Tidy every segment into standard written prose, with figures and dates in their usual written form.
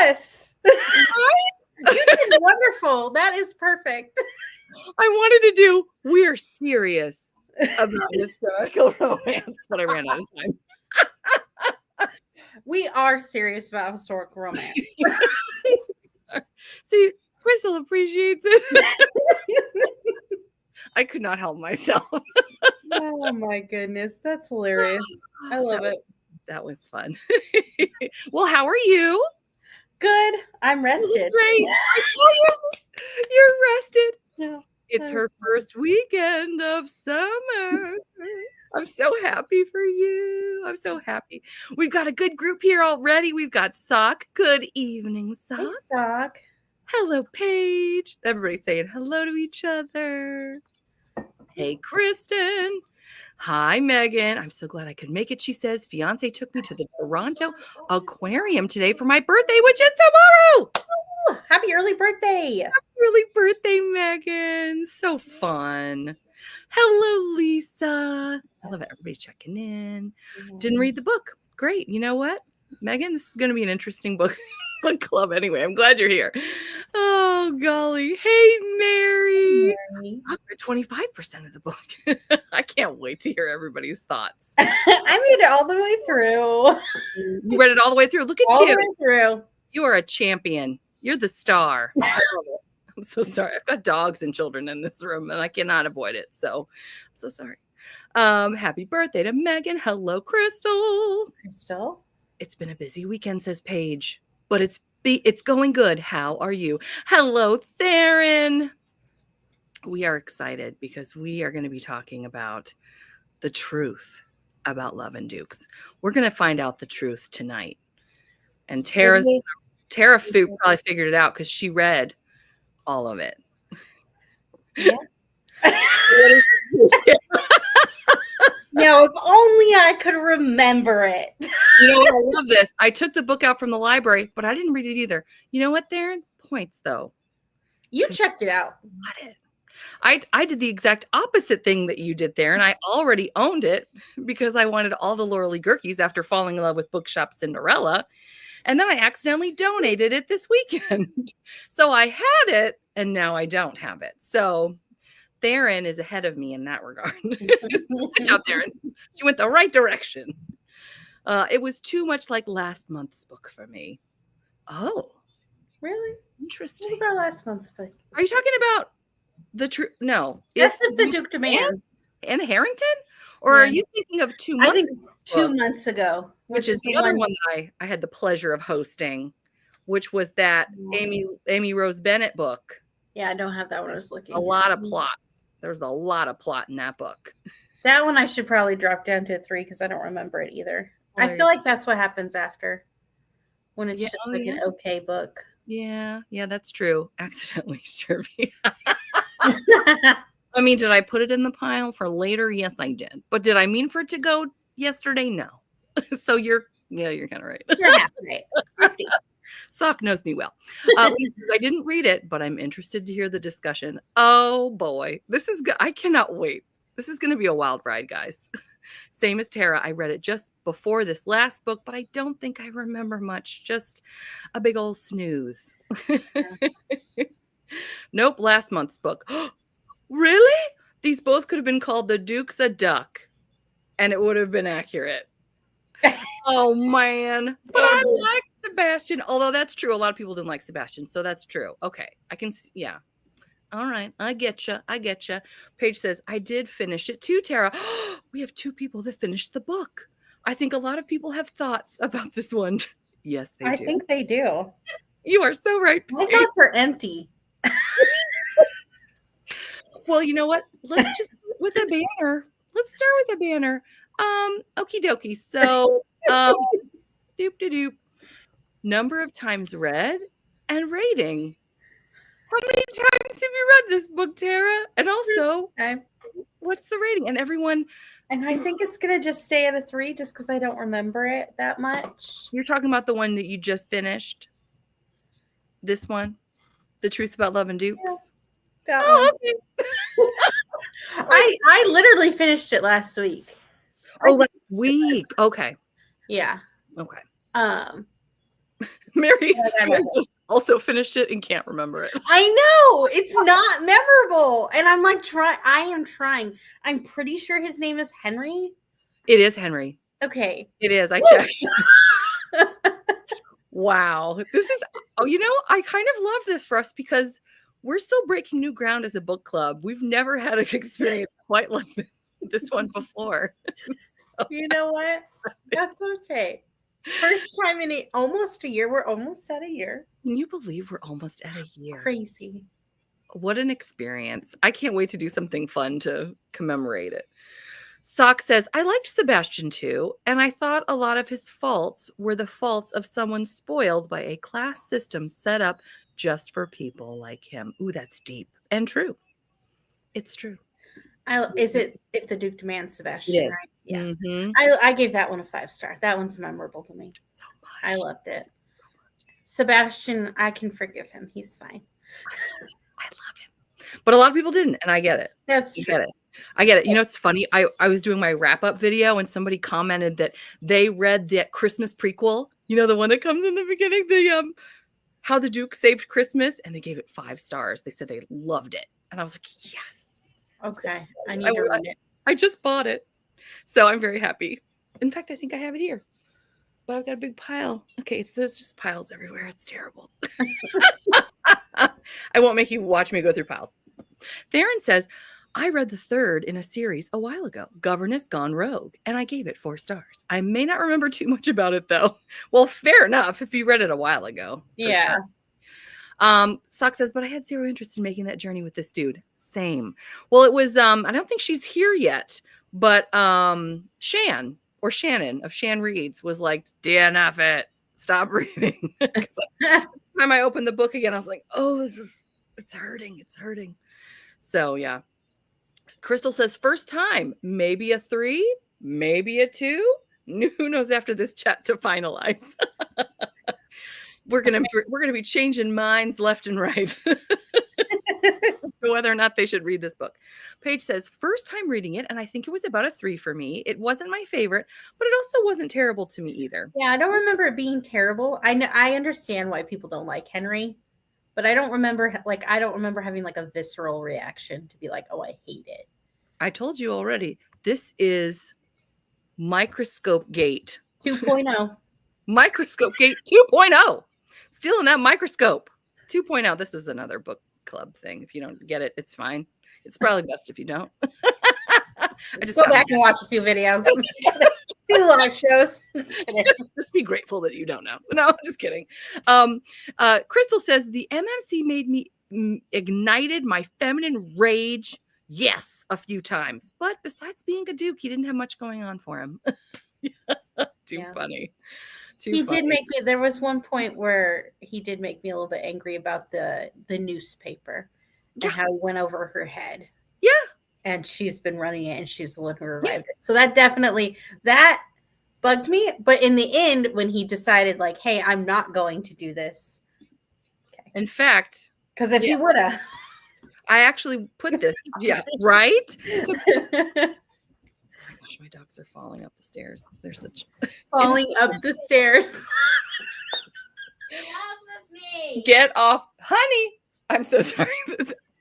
Yes. You did wonderful. That is perfect. I wanted to do We're Serious about historical romance, but I ran out of time. We are serious about historical romance. See, Crystal appreciates it. I could not help myself. Oh my goodness. That's hilarious. I love it. That was fun. Well, how are you? Good. I'm rested. Great. You're rested. Yeah. It's her first weekend of summer. I'm so happy for you. I'm so happy. We've got a good group here already. We've got Sock. Good evening, Sock. Hey, Sock. Hello, Paige. Everybody's saying hello to each other. Hey, Kristen. Hi, Megan. I'm so glad I could make it. She says, fiance took me to the Toronto Aquarium today for my birthday, which is tomorrow. Ooh, happy early birthday. Happy early birthday, Megan. So fun. Hello, Lisa. I love it. Everybody's checking in. Didn't read the book. Great. You know what, Megan? This is going to be an interesting book club anyway. I'm glad you're here. Oh, golly. Hey, Mary. I read 25% of the book. I can't wait to hear everybody's thoughts. I made it all the way through. You read it all the way through. Look at all you. The way through. You are a champion. You're the star. I'm so sorry. I've got dogs and children in this room, and I cannot avoid it. So I'm so sorry. Happy birthday to Megan. Hello, Crystal. Crystal. It's been a busy weekend, says Paige, but it's going good. How are you? Hello, Theron. We are excited because we are going to be talking about the truth about Love and Dukes. We're going to find out the truth tonight. And Tara probably figured it out because she read all of it. Yeah. No, if only I could remember it. You know what? I love this. I took the book out from the library, but I didn't read it either. You know what, Theron? Points, though. You checked it out. Got it. I did the exact opposite thing that you did there, and I already owned it because I wanted all the Laura Lee Guhrkes after falling in love with Bookshop Cinderella. And then I accidentally donated it this weekend. So I had it, and now I don't have it. So Theron is ahead of me in that regard. Good job, Theron. She went the right direction. It was too much like last month's book for me. Oh. Really? Interesting. What was our last month's book? Are you talking about the truth? No. That's if the Duke demands. Anna Harrington? Or are you thinking of 2 months? I think 2 months ago. Which is the other one that I had the pleasure of hosting, which was that Amy Rose Bennett book. Yeah, I don't have that one. I was looking. A lot of plot. There's a lot of plot in that book. That one I should probably drop down to a 3 because I don't remember it either. I feel like that's what happens after when it's just like an okay book. Yeah, that's true. Accidentally, Sherby. I mean, did I put it in the pile for later? Yes, I did. But did I mean for it to go yesterday? No. So you're kind of right. You're half right. Sock knows me well. I didn't read it, but I'm interested to hear the discussion. Oh boy, I cannot wait. This is going to be a wild ride, guys. Same as Tara. I read it just before this last book, but I don't think I remember much. Just a big old snooze. Nope, last month's book. Really? These both could have been called The Duke's a Duck, and it would have been accurate. Oh, man. But I like Sebastian, although that's true. A lot of people didn't like Sebastian, so that's true. Okay, I can see, yeah. All right, I get you. Paige says, I did finish it too, Tara. We have 2 people that finished the book. I think a lot of people have thoughts about this one. Yes, they do. I think they do. You are so right, Paige. My thoughts are empty. Well, you know what? Let's just with a banner. Let's start with a banner. Okie dokie. So, doop. Number of times read and rating. How many times have you read this book, Tara? And also, what's the rating? And everyone. And I think it's going to just stay at a 3 just because I don't remember it that much. You're talking about the one that you just finished? This one? The Truth About Love and Dukes? Yeah, that one. Okay. I literally finished it last week. Oh, last week. Okay. Yeah. Okay. Mary also finished it and can't remember it. I know it's not memorable, and I'm like, I am trying. I'm pretty sure his name is Henry. It is Henry. Okay, it is. I checked. Wow, this is. Oh, I kind of love this for us because we're still breaking new ground as a book club. We've never had an experience quite like this one before. So, you know what? That's okay. First time in almost a year. We're almost at a year. Can you believe we're almost at a year? Crazy. What an experience. I can't wait to do something fun to commemorate it. Sock says, I liked Sebastian too, and I thought a lot of his faults were the faults of someone spoiled by a class system set up just for people like him. Ooh, that's deep and true. It's true. Is it If the Duke Demands Sebastian? Right? Yeah. Mm-hmm. I gave that one a 5-star. That one's memorable to me. So much. I loved it. Sebastian, I can forgive him. He's fine. I love him. But a lot of people didn't, and I get it. That's true. I get it. It's funny. I was doing my wrap-up video, and somebody commented that they read that Christmas prequel, the one that comes in the beginning, the How the Duke Saved Christmas, and they gave it 5 stars. They said they loved it. And I was like, yes. Okay. I need to read it. I just bought it. So I'm very happy. In fact, I think I have it here. But I've got a big pile. Okay, there's just piles everywhere. It's terrible. I won't make you watch me go through piles. Theron says, I read the 3rd in a series a while ago, Governess Gone Rogue, and I gave it 4 stars. I may not remember too much about it, though. Well, fair enough if you read it a while ago. Yeah. Sure. Sock says, but I had zero interest in making that journey with this dude. Same. Well, it was, I don't think she's here yet, but Shannon of Shan Reads was like, DNF it. Stop reading. Every time I opened the book again, I was like, oh, it's hurting. It's hurting. So, yeah. Crystal says, first time, maybe a 3, maybe a 2. Who knows after this chat to finalize? We're gonna be changing minds left and right. Whether or not they should read this book. Paige says, first time reading it, and I think it was about a 3 for me. It wasn't my favorite, but it also wasn't terrible to me either. Yeah, I don't remember it being terrible. I understand why people don't like Henry, but I don't remember having like a visceral reaction to be like, oh, I hate it. I told you already. This is Microscope Gate 2.0. Microscope Gate 2.0. Still in that microscope. 2.0. This is another book club thing. If you don't get it, it's fine. It's probably best if you don't. I just go back and watch a few videos. Do live shows. Just kidding. Just be grateful that you don't know. No, I'm just kidding. Crystal says the MMC ignited my feminine rage. Yes, a few times. But besides being a duke, he didn't have much going on for him. Too funny. Did make me. There was one point where he did make me a little bit angry about the newspaper and how he went over her head. Yeah. And she's been running it, and she's the one who revived it. So that bugged me. But in the end, when he decided, like, hey, I'm not going to do this. Okay. In fact, because if he would have, I actually put this. Yeah, right. Gosh, my dogs are falling up the stairs. They're such falling up the stairs. Get off of me. Get off, honey. I'm so sorry.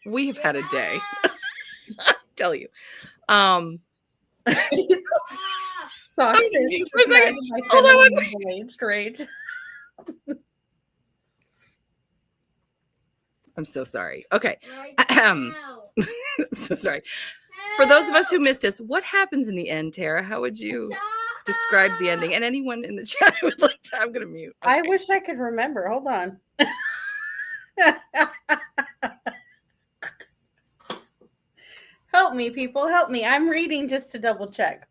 We've had a day. I tell you. Hold on rage. I'm so sorry. Okay. I'm so sorry. For those of us who missed us, what happens in the end, Tara? How would you describe the ending? And anyone in the chat who would like to, I'm going to mute. Okay. I wish I could remember. Hold on. Help me, people. Help me. I'm reading just to double check.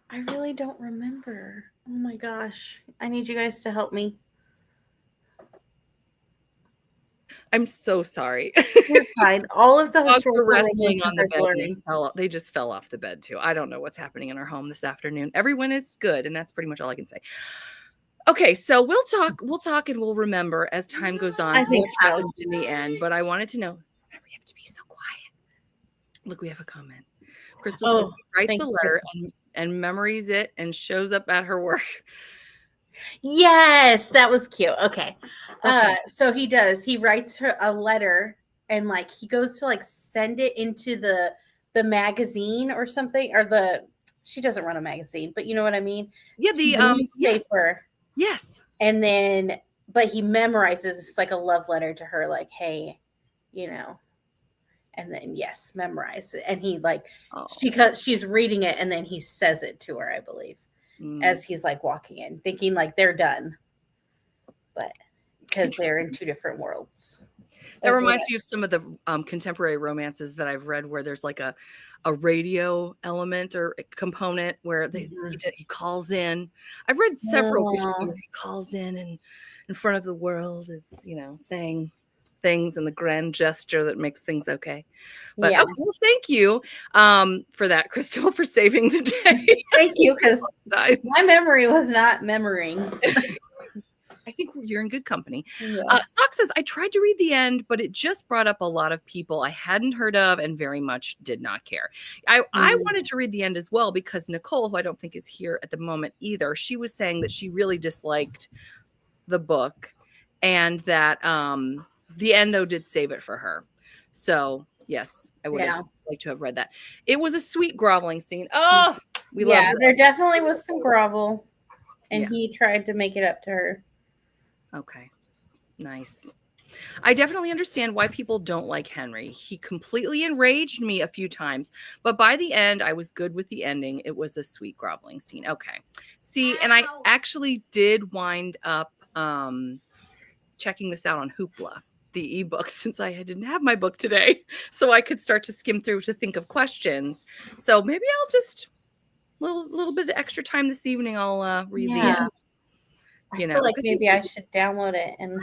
I really don't remember. Oh my gosh. I need you guys to help me. I'm so sorry. You're fine. All of the wrestling on the bed. They just fell off the bed too. I don't know what's happening in our home this afternoon. Everyone is good, and that's pretty much all I can say. Okay, so we'll talk and we'll remember as time goes on what happens in the end. But I wanted to know, remember, you have to be so quiet. Look, we have a comment. Crystal says Oh, he writes thank a you, letter Crystal. and memories it and shows up at her work. Yes, that was cute. Okay. Okay. So he does. He writes her a letter and like he goes to like send it into the magazine or something or she doesn't run a magazine, but you know what I mean? Yeah, To the the newspaper. Yes. And then but he memorizes it's like a love letter to her like, "Hey, you know." And then yes, memorize it. And he like she's reading it and then he says it to her, I believe. As he's like walking in, thinking like they're done, but because they're in two different worlds. That reminds me of some of the contemporary romances that I've read where there's like a radio element or a component where he calls in. I've read several where he calls in front of the world is, saying things and the grand gesture that makes things okay. But okay, well, thank you for that, Crystal, for saving the day. Thank you, because my memory was not memorying. I think you're in good company. Yeah. Stock says, I tried to read the end, but it just brought up a lot of people I hadn't heard of and very much did not care. I wanted to read the end as well because Nicole, who I don't think is here at the moment either, she was saying that she really disliked the book and that the end, though, did save it for her. So, yes, I would have liked to have read that. It was a sweet groveling scene. Oh, we love it. There definitely was some grovel, and he tried to make it up to her. Okay, nice. I definitely understand why people don't like Henry. He completely enraged me a few times, but by the end, I was good with the ending. It was a sweet groveling scene. Okay. See, and I actually did wind up checking this out on Hoopla, the ebook, since I didn't have my book today, so I could start to skim through to think of questions. So maybe I'll just little bit of extra time this evening. I'll read the end. I feel like maybe I should download it, and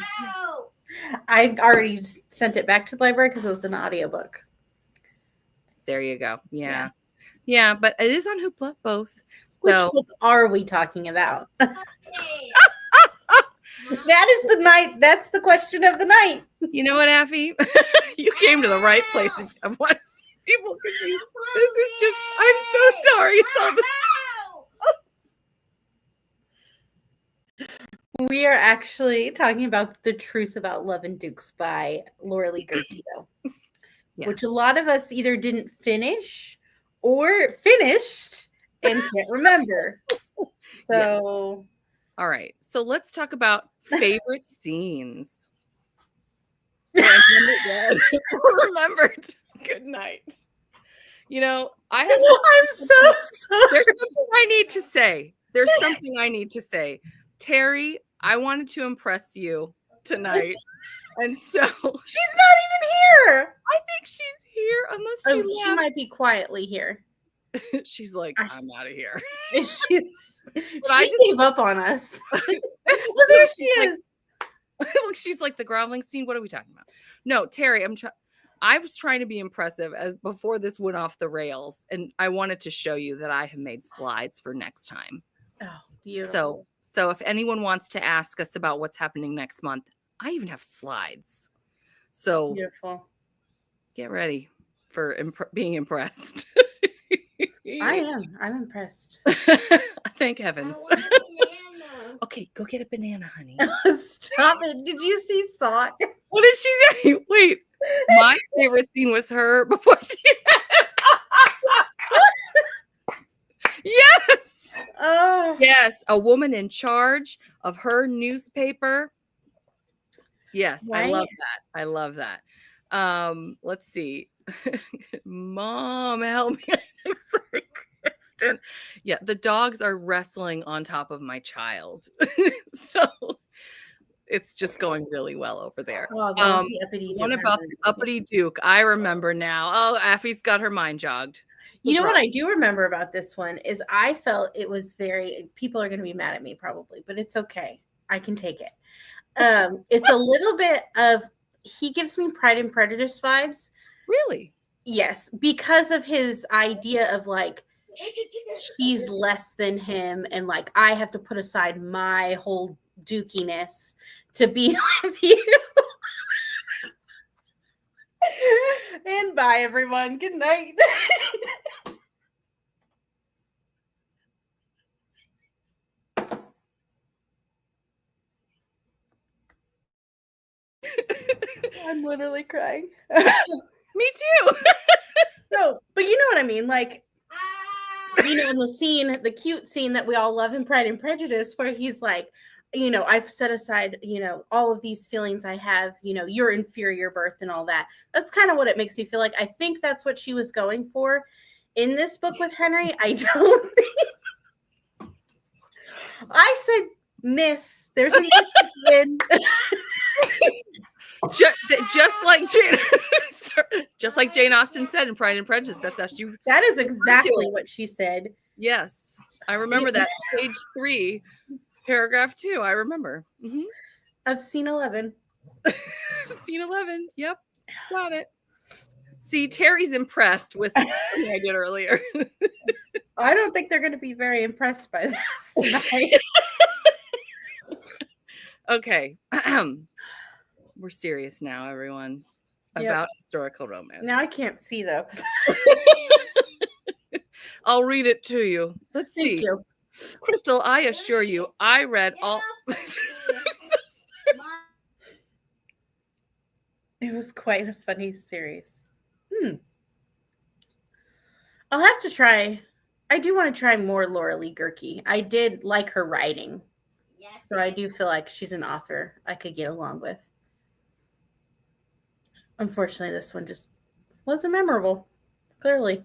I already sent it back to the library because it was an audiobook. There you go. Yeah, but it is on Hoopla, both. Which book are we talking about? That is the night. That's the question of the night. You know what, Affy? You came to the right place. If I want to see people confused. This is just, I'm so sorry. It's all the We are actually talking about The Truth About Love and Dukes by Laura Lee Guhrke, which a lot of us either didn't finish or finished and can't remember. So, all right. So let's talk about favorite scenes. Remembered. Good night. I'm so sorry. There's something I need to say. Terry, I wanted to impress you tonight. And so she's not even here. I think she's here unless she might be quietly here. She's like, I'm out of here. She gave up on us. There she is. Look, she's like the groveling scene. What are we talking about? No, Terry, I was trying to be impressive as before this went off the rails, and I wanted to show you that I have made slides for next time. Oh, beautiful. So if anyone wants to ask us about what's happening next month, I even have slides. So beautiful. Get ready for being impressed. I am. I'm impressed. Thank heavens. Okay, go get a banana, honey. Stop it. Did you see Sock? What did she say? Wait. My favorite scene was her before she Yes. Oh. Yes, a woman in charge of her newspaper. Yes, right? I love that. Let's see. Mom, help me. I'm sorry, Kristen. Yeah, the dogs are wrestling on top of my child. So it's just going really well over there. Oh, one about the uppity Duke. I remember now. Oh, Affy's got her mind jogged. You know what I do remember about this one is I felt it was people are going to be mad at me probably, but it's okay. I can take it. It's a little bit of, he gives me Pride and Prejudice vibes. Really? Yes. Because of his idea of like, she's less than him. And like, I have to put aside my whole dukiness to be with you. And bye everyone. Good night. I'm literally crying. Me too. No, but you know what I mean? Like, in the scene, the cute scene that we all love in Pride and Prejudice, where he's like, I've set aside, all of these feelings I have, your inferior birth and all that. That's kind of what it makes me feel like. I think that's what she was going for in this book with Henry. I don't think. I said, miss. There's a miss. just like Jane Austen said in Pride and Prejudice. That is exactly what she said. Yes, I remember that. Page 3, paragraph 2. I remember. Mm-hmm. Of scene 11. Scene 11. Yep, got it. See, Terry's impressed with what I did earlier. I don't think they're going to be very impressed by this tonight. Okay. We're serious now, everyone, about historical romance. Now I can't see, though. I'll read it to you. Let's see. Thank you. Crystal, I assure you, I read all... It was quite a funny series. I'll have to try. I do want to try more Laura Lee Guhrke. I did like her writing. Yes. So I do feel like she's an author I could get along with. Unfortunately, this one just wasn't memorable. Clearly.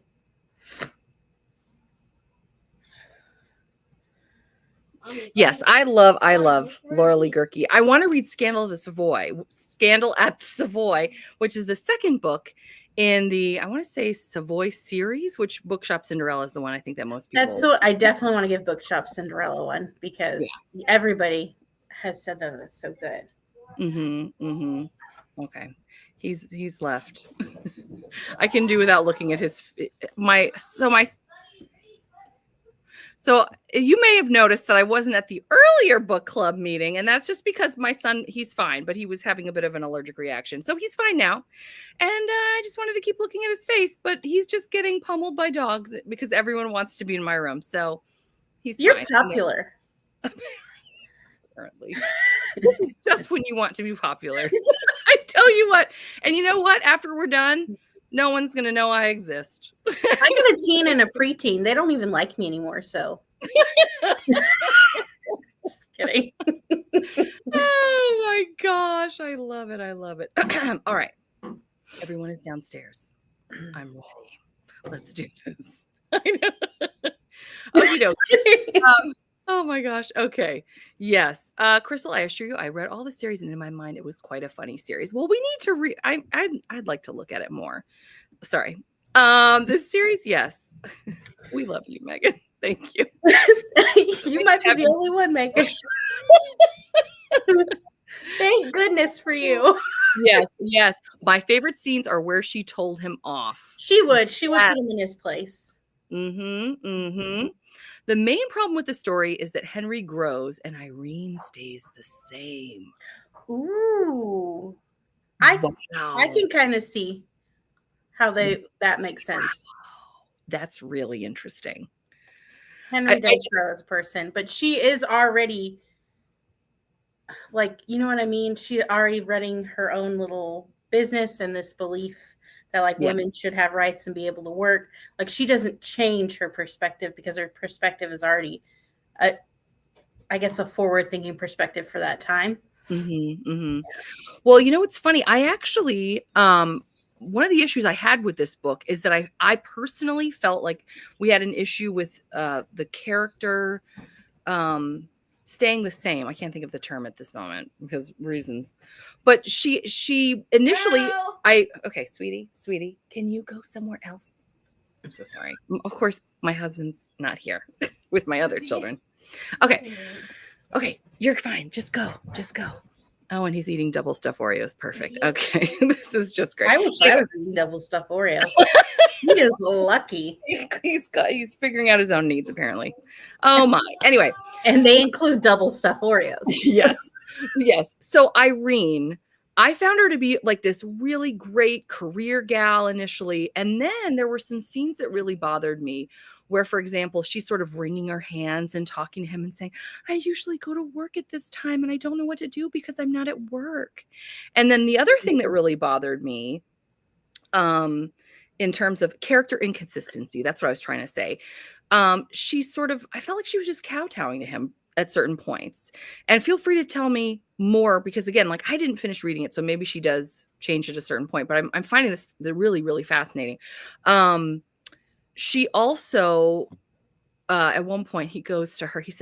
Yes, I love Laura Lee Guhrke. I want to read Scandal at the Savoy, which is the second book in the, I want to say, Savoy series, which Bookshop Cinderella is the one I think that most people... I definitely want to give Bookshop Cinderella one, because everybody has said that it's so good. Okay. He's left. I can do without looking at So you may have noticed that I wasn't at the earlier book club meeting, and that's just because my son, he's fine, but he was having a bit of an allergic reaction. So he's fine now. And I just wanted to keep looking at his face, but he's just getting pummeled by dogs because everyone wants to be in my room. So you're fine. Popular. Apparently. This is just when you want to be popular. I tell you what. And you know what? After we're done, no one's going to know I exist. I got a teen and a preteen. They don't even like me anymore, so. Just kidding. Oh my gosh. I love it. I love it. All right. Everyone is downstairs. I'm ready. Let's do this. I know. Oh my gosh. Okay. Yes. Crystal, I assure you, I read all the series, and in my mind, it was quite a funny series. Well, we need to read. I'd like to look at it more. Sorry. This series, yes. We love you, Megan. Thank you. You might be the only one, Megan. Thank goodness for you. Yes. My favorite scenes are where she told him off. She would put him in his place. The main problem with the story is that Henry grows and Irene stays the same. Ooh. I can kind of see how that makes sense. Wow. That's really interesting. Henry does grow as a person, but she is already, like, you know what I mean? She's already running her own little business, and this belief that women should have rights and be able to work. Like, she doesn't change her perspective because her perspective is already, I guess, a forward-thinking perspective for that time. Well, you know what's funny? I actually, one of the issues I had with this book is that I personally felt like we had an issue with the character staying the same. I can't think of the term at this moment because reasons. But she initially, okay, sweetie, can you go somewhere else? I'm so sorry. Of course, my husband's not here with my other children. Okay, you're fine. Just go. Oh, and he's eating double stuffed Oreos. Perfect. Okay, this is just great. I wish I was eating double stuffed Oreos. He is lucky. He's figuring out his own needs, apparently. Oh my. Anyway. And they include double stuffed Oreos. Yes. So Irene, I found her to be like this really great career gal initially. And then there were some scenes that really bothered me where, for example, she's sort of wringing her hands and talking to him and saying, I usually go to work at this time and I don't know what to do because I'm not at work. And then the other thing that really bothered me, in terms of character inconsistency, that's what I was trying to say. She sort of, I felt like she was just kowtowing to him at certain points. And feel free to tell me more, because again, like, I didn't finish reading it, so maybe she does change at a certain point, but I'm finding this really, really fascinating. She also, at one point he goes to her, he's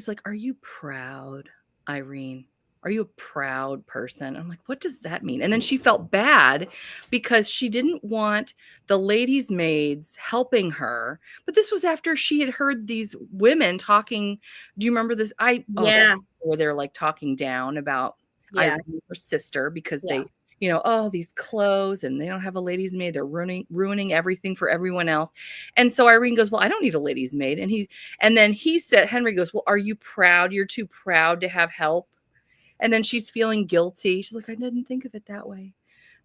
like, are you proud, Irene? Are you a proud person? I'm like, what does that mean? And then she felt bad because she didn't want the ladies' maids helping her. But this was after she had heard these women talking. Do you remember this? That's where they're like talking down about Irene, her sister, because they, oh, these clothes, and they don't have a ladies' maid. They're ruining everything for everyone else. And so Irene goes, well, I don't need a ladies' maid. And then Henry goes, well, are you proud? You're too proud to have help. And then she's feeling guilty. She's like, I didn't think of it that way.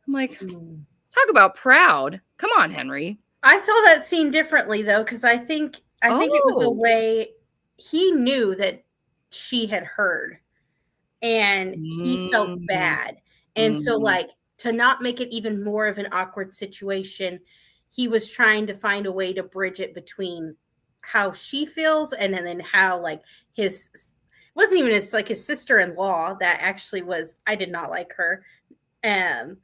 I'm like, talk about proud. Come on, Henry. I saw that scene differently, though, because I think it was a way he knew that she had heard, and he felt bad. And so, like, to not make it even more of an awkward situation, he was trying to find a way to bridge it between how she feels and then how, like, his wasn't even his sister-in-law that actually was. I did not like her, because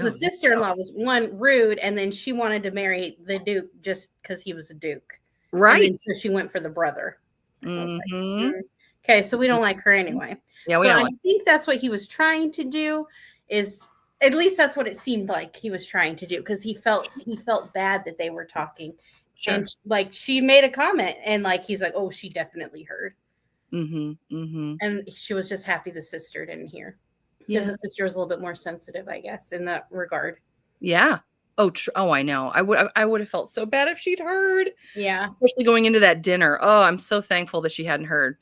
the sister-in-law was, one, rude, and then she wanted to marry the Duke just because he was a Duke, right? So she went for the brother. Okay, so we don't like her anyway. Yeah, so I think that's what he was trying to do. Is at least that's what it seemed like he was trying to do, because he felt bad that they were talking, and like she made a comment, and like he's like, oh, she definitely heard. And she was just happy the sister didn't hear, because the sister was a little bit more sensitive, I guess, in that regard. Yeah. Oh, I know. I would have felt so bad if she'd heard. Yeah. Especially going into that dinner. Oh, I'm so thankful that she hadn't heard.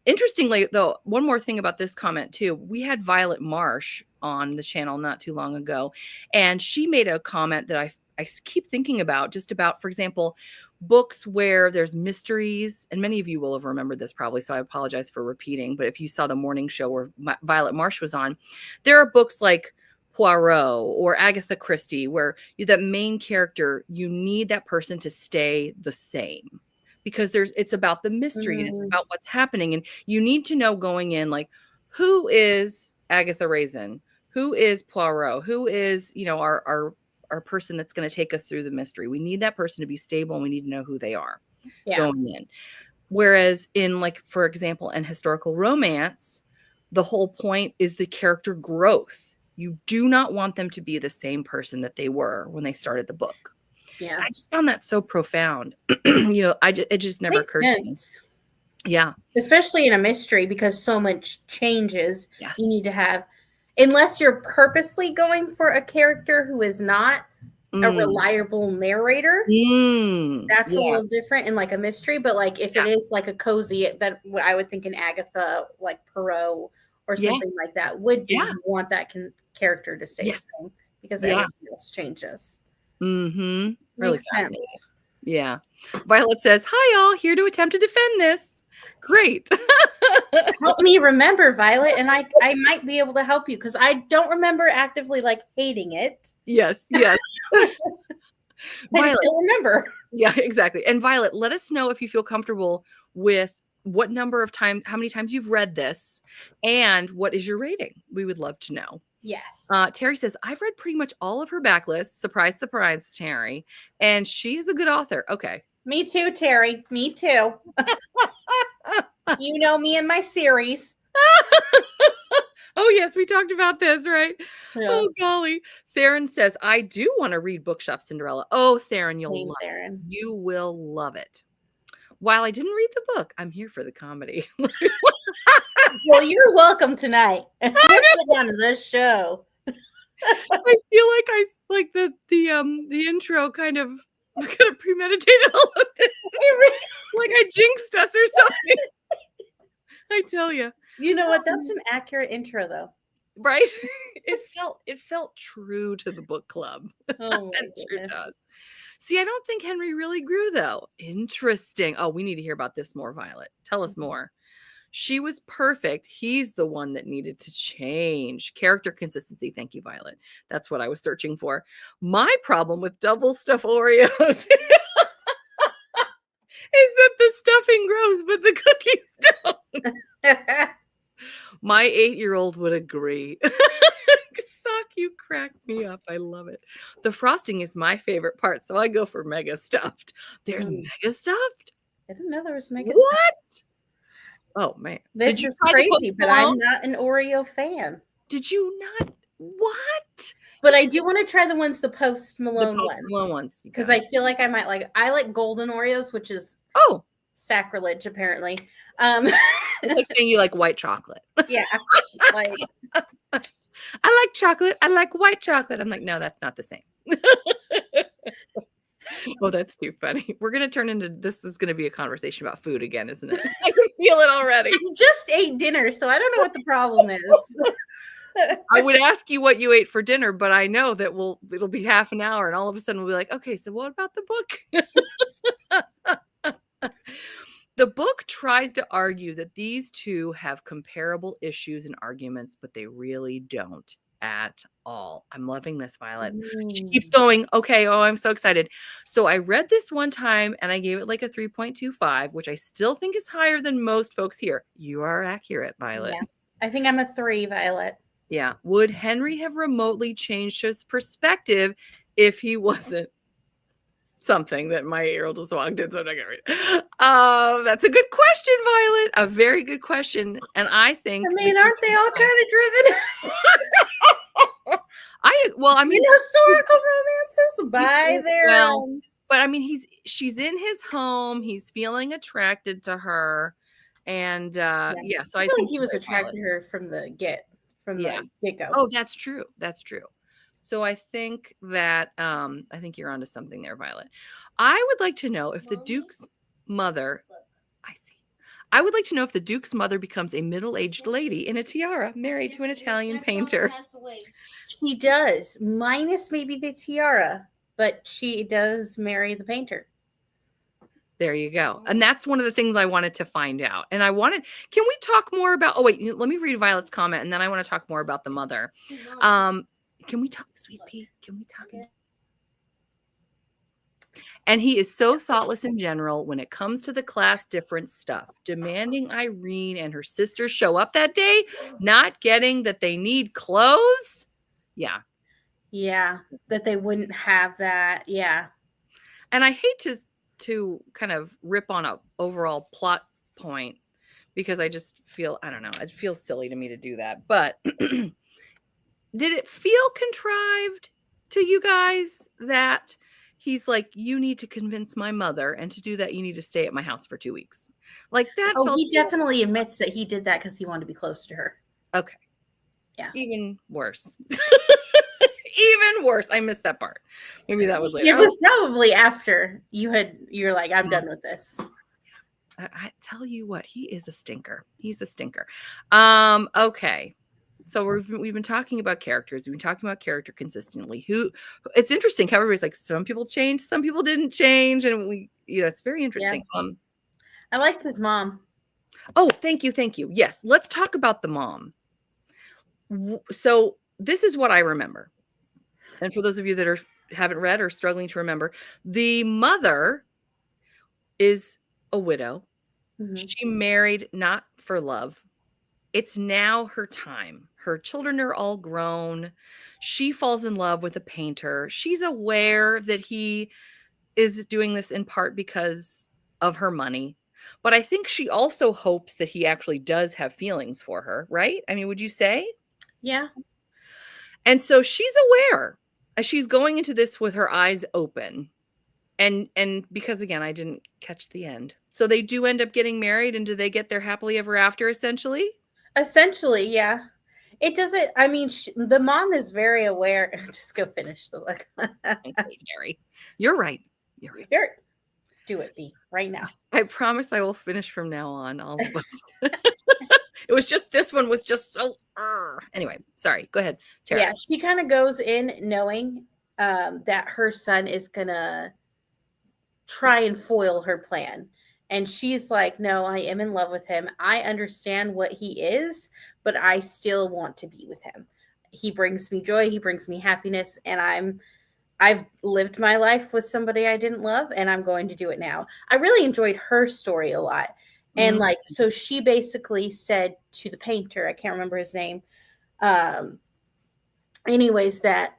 Interestingly, though, one more thing about this comment too. We had Violet Marsh on the channel not too long ago, and she made a comment that I keep thinking about, just about, for example, books where there's mysteries, and many of you will have remembered this probably, so I apologize for repeating, but if you saw the morning show where Violet Marsh was on, there are books like Poirot or Agatha Christie where the main character, you need that person to stay the same, because it's about the mystery and it's about what's happening, and you need to know going in, like, who is Agatha Raisin, who is Poirot, who is, our person that's going to take us through the mystery. We need that person to be stable, and we need to know who they are going in. Whereas in, like, for example, in historical romance, the whole point is the character growth. You do not want them to be the same person that they were when they started the book. Yeah. I just found that so profound. It just never occurred to me. Yeah. Especially in a mystery, because so much changes. Yes. You need to have, unless you're purposely going for a character who is not a reliable narrator, that's a little different in like a mystery. But like if it is like a cozy, that I would think an Agatha, like Poirot or something like that would be, you want that character to stay the same, because everything else changes. Really Makes sense. Yeah. Violet says, hi all, here to attempt to defend this. Great. Help me remember, Violet, and I might be able to help you, because I don't remember actively like hating it. Yes. I Violet, still remember. Yeah, exactly. And Violet, let us know if you feel comfortable with what number of times, how many times you've read this, and what is your rating? We would love to know. Yes. Terry says, I've read pretty much all of her backlists. Surprise, surprise, Terry. And she is a good author. Okay. Me too, Terry. Me too. You know me and my series. Oh, yes. We talked about this, right? Yeah. Oh, golly. Theron says, I do want to read Bookshop Cinderella. Oh, Theron, you'll love it. You will love it. While I didn't read the book, I'm here for the comedy. Well, you're welcome tonight. We're putting on this show. I feel like the intro kind of premeditated all of this. Like I jinxed us or something. I tell you. You know what? That's an accurate intro, though. Right? it felt true to the book club. Oh my It sure goodness. does. See, I don't think Henry really grew though. Interesting. Oh, we need to hear about this more, Violet. Tell us more. She was perfect. He's the one that needed to change. Character consistency. Thank you, Violet. That's what I was searching for. My problem with double stuffed Oreos is that the stuffing grows, but the cookies don't. My 8-year-old would agree. Sock, you crack me up. I love it. The frosting is my favorite part, so I go for mega stuffed. There's mega stuffed? I didn't know there was mega What? stuffed. Oh, man. This is crazy, but I'm not an Oreo fan. Did you not? What? But I do want to try the Post Malone ones. Because I feel like I might I like golden Oreos, which is sacrilege, apparently. It's like saying you like white chocolate. Yeah. Like I like chocolate. I like white chocolate. I'm like, no, that's not the same. Oh, that's too funny. We're going to turn into, this is going to be a conversation about food again, isn't it? I can feel it already. I just ate dinner, so I don't know what the problem is. I would ask you what you ate for dinner, but I know that it'll be half an hour and all of a sudden we'll be like, okay, so what about the book? The book tries to argue that these two have comparable issues and arguments, but they really don't at all. I'm loving this, Violet. She keeps going, okay, oh, I'm so excited. So I read this one time and I gave it like a 3.25, which I still think is higher than most folks here. You are accurate, Violet. Yeah. I think I'm a 3, Violet. Yeah. Would Henry have remotely changed his perspective if he wasn't something that my 8-year-old just walked in? So I'm not gonna read it. That's a good question, Violet. A very good question. And I think, aren't they all kind of driven? Historical romances by their but I mean, she's in his home. He's feeling attracted to her, and so I think he was attracted to her from the get-go. Oh, that's true. That's true. So I think that I think you're onto something there, Violet. I would like to know if the Duke's mother. I would like to know if the Duke's mother becomes a middle-aged lady in a tiara, married to an Italian painter. She does, minus maybe the tiara, but she does marry the painter. There you go. And that's one of the things I wanted to find out. And can we talk more about, oh, wait, let me read Violet's comment, and then I want to talk more about the mother. Can we talk, Sweet Pea? Can we talk? And he is so thoughtless in general when it comes to the class difference stuff, demanding Irene and her sister show up that day, not getting that they need clothes. Yeah. Yeah, that they wouldn't have that. Yeah. And I hate to kind of rip on a overall plot point because I just feel, I don't know, it feels silly to me to do that. But did it feel contrived to you guys that he's like, you need to convince my mother, and to do that, you need to stay at my house for 2 weeks? Like that. Oh, he definitely admits that he did that because he wanted to be close to her. Okay. Yeah. Even worse. Even worse. I missed that part. Maybe that was later. It was probably after you're like, I'm done with this. I tell you what, he is a stinker. He's a stinker. Okay. So we've been talking about characters. We've been talking about character consistently. It's interesting how everybody's like, some people changed, some people didn't change, and it's very interesting. Yeah. I liked his mom. Oh, thank you. Yes, let's talk about the mom. So this is what I remember, and for those of you that haven't read or struggling to remember, the mother is a widow. Mm-hmm. She married not for love. It's now her time. Her children are all grown. She falls in love with a painter. She's aware that he is doing this in part because of her money. But I think she also hopes that he actually does have feelings for her, right? I mean, would you say? Yeah. And so she's aware. She's going into this with her eyes open. And because, again, I didn't catch the end. So they do end up getting married, and do they get their happily ever after, essentially? Essentially, yeah. It doesn't, I mean, the mom is very aware. Just go finish the look. Terry. You're right. Do it, B, right now. I promise I will finish from now on. All of us. It was just this one was just so. Anyway, sorry. Go ahead, Tara. Yeah, she kind of goes in knowing that her son is gonna try and foil her plan. And she's like, no, I am in love with him. I understand what he is, but I still want to be with him. He brings me joy, he brings me happiness, and I've lived my life with somebody I didn't love, and I'm going to do it now. I really enjoyed her story a lot. And like, so she basically said to the painter, I can't remember his name, anyways, that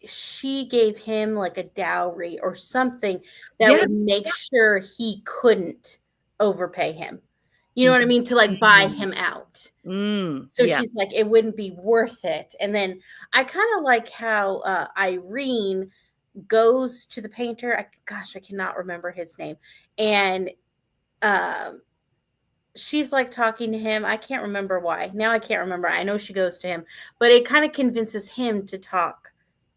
she gave him like a dowry or something that would make sure he couldn't overpay him. You know what I mean? To like buy him out. So she's like, it wouldn't be worth it. And then I kind of like how Irene goes to the painter. I cannot remember his name. And she's like talking to him. I can't remember why. Now I can't remember. I know she goes to him, but it kind of convinces him to talk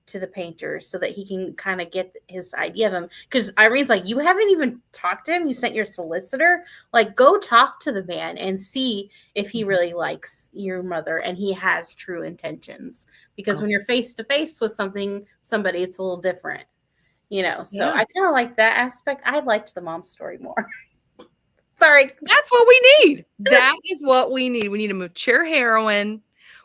to the painter so that he can kind of get his idea of him. Because Irene's like, you haven't even talked to him. You sent your solicitor. Like, go talk to the man and see if he really likes your mother and he has true intentions. Because when you're face to face with somebody, it's a little different, you know. So I kind of like that aspect. I liked the mom story more. Sorry. That's what we need. That is what we need. We need a mature heroine.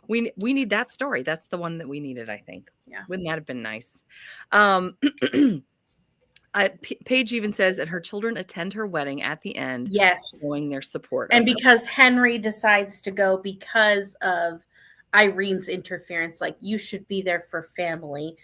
We need that story. That's the one that we needed, I think. Yeah. Wouldn't that have been nice? Paige even says that her children attend her wedding at the end, showing their support. And because Henry decides to go because of Irene's interference, like, you should be there for family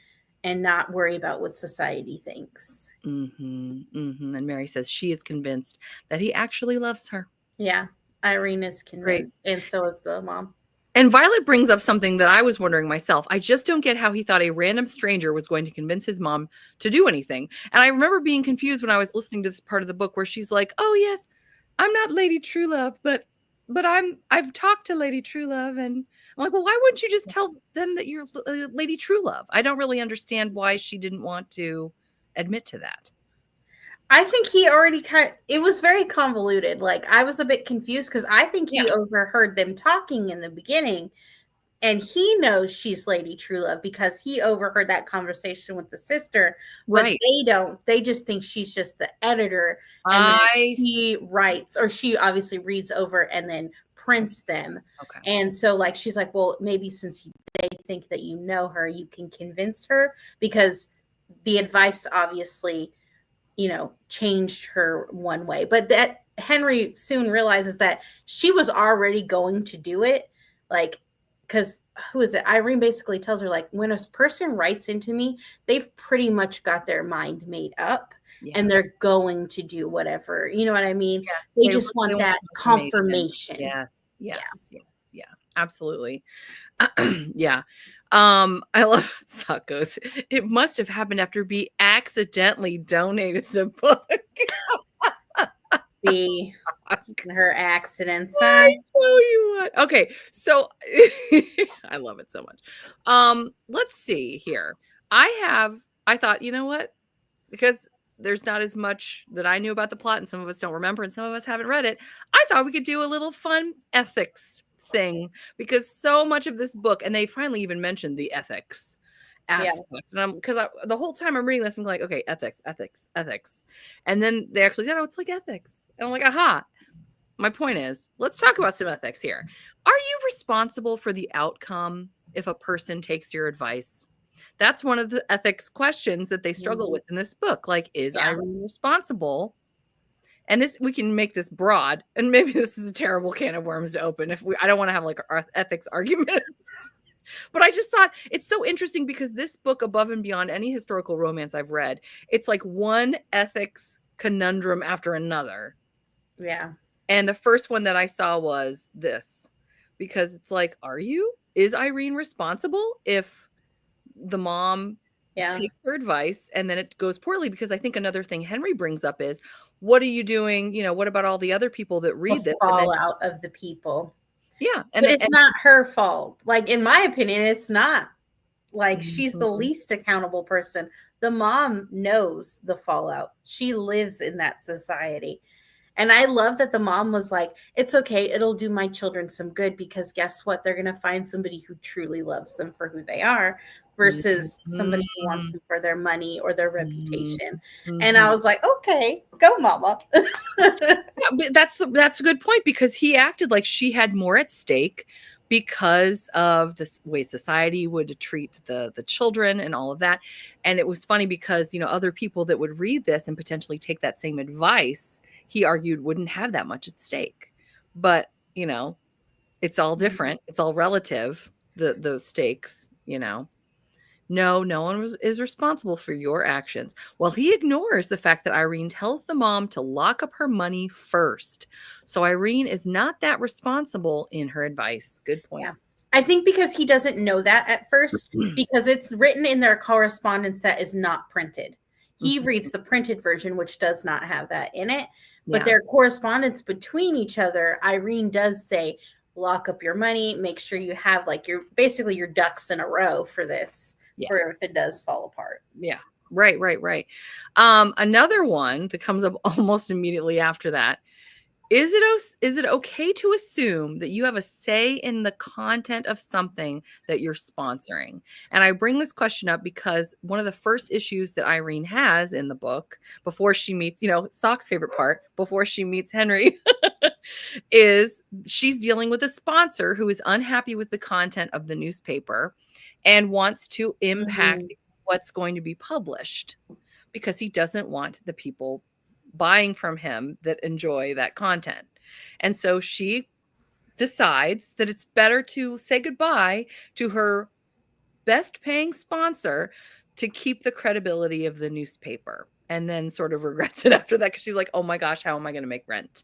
and not worry about what society thinks. And Mary says she is convinced that he actually loves her. Yeah, Irene is convinced, and so is the mom. And Violet brings up something that I was wondering myself. I just don't get how he thought a random stranger was going to convince his mom to do anything. And I remember being confused when I was listening to this part of the book where she's like, "Oh yes, I'm not Lady Truelove, but I've talked to Lady Truelove." And I'm like, "Well, why wouldn't you just tell them that you're Lady Truelove?" I don't really understand why she didn't want to admit to that. I think he already it was very convoluted. Like, I was a bit confused because I think he overheard them talking in the beginning, and he knows she's Lady Truelove because he overheard that conversation with the sister. But they don't. They just think she's just the editor, and he writes, or she obviously reads over and then prints them. Okay. And so, like, she's like, well, maybe since they think that you know her, you can convince her, because the advice obviously, you know, changed her one way. But that Henry soon realizes that she was already going to do it. Like, because who is it? Irene basically tells her, like, when a person writes into me, they've pretty much got their mind made up and they're going to do whatever. You know what I mean? Yes, they just want that confirmation. Yes, absolutely. I love Suckos. It must have happened after B accidentally donated the book. Her accidents. I tell you what. Okay, so I love it so much. Let's see here. I thought, you know what? Because there's not as much that I knew about the plot, and some of us don't remember, and some of us haven't read it. I thought we could do a little fun ethics thing, because so much of this book, and they finally even mentioned the ethics aspect. And because the whole time I'm reading this, I'm like, okay, ethics. And then they actually said, oh, it's like ethics. And I'm like, aha. My point is, let's talk about some ethics here. Are you responsible for the outcome if a person takes your advice? That's one of the ethics questions that they struggle with in this book. Like, is Irene responsible? And this, we can make this broad, and maybe this is a terrible can of worms to open. I don't want to have like our ethics argument, but I just thought it's so interesting because this book, above and beyond any historical romance I've read, it's like one ethics conundrum after another. Yeah. And the first one that I saw was this, because it's like, is Irene responsible if the mom takes her advice and then it goes poorly? Because I think another thing Henry brings up is, what are you doing? You know, what about all the other people that read this? Fallout of the people. Yeah. And it's not her fault. Like, in my opinion, it's not. Like, she's the least accountable person. The mom knows the fallout. She lives in that society. And I love that the mom was like, it's okay. It'll do my children some good because guess what? They're going to find somebody who truly loves them for who they are versus somebody who wants them for their money or their reputation. And I was like, okay, go mama. Yeah, but that's a good point, because he acted like she had more at stake because of the way society would treat the children and all of that. And it was funny because, other people that would read this and potentially take that same advice, he argued wouldn't have that much at stake. But, it's all different. It's all relative, those stakes, No, no one is responsible for your actions. Well, he ignores the fact that Irene tells the mom to lock up her money first. So Irene is not that responsible in her advice. Good point. Yeah. I think because he doesn't know that at first, because it's written in their correspondence that is not printed. He reads the printed version, which does not have that in it. But their correspondence between each other, Irene does say, lock up your money, make sure you have like your ducks in a row for this. Yeah. For if it does fall apart. Yeah. Right. Another one that comes up almost immediately after that. Is it okay to assume that you have a say in the content of something that you're sponsoring? And I bring this question up because one of the first issues that Irene has in the book before she meets, Sock's favorite part, before she meets Henry, is she's dealing with a sponsor who is unhappy with the content of the newspaper and wants to impact what's going to be published because he doesn't want the people buying from him that enjoy that content. And so she decides that it's better to say goodbye to her best paying sponsor to keep the credibility of the newspaper, and then sort of regrets it after that because she's like, oh my gosh, how am I going to make rent?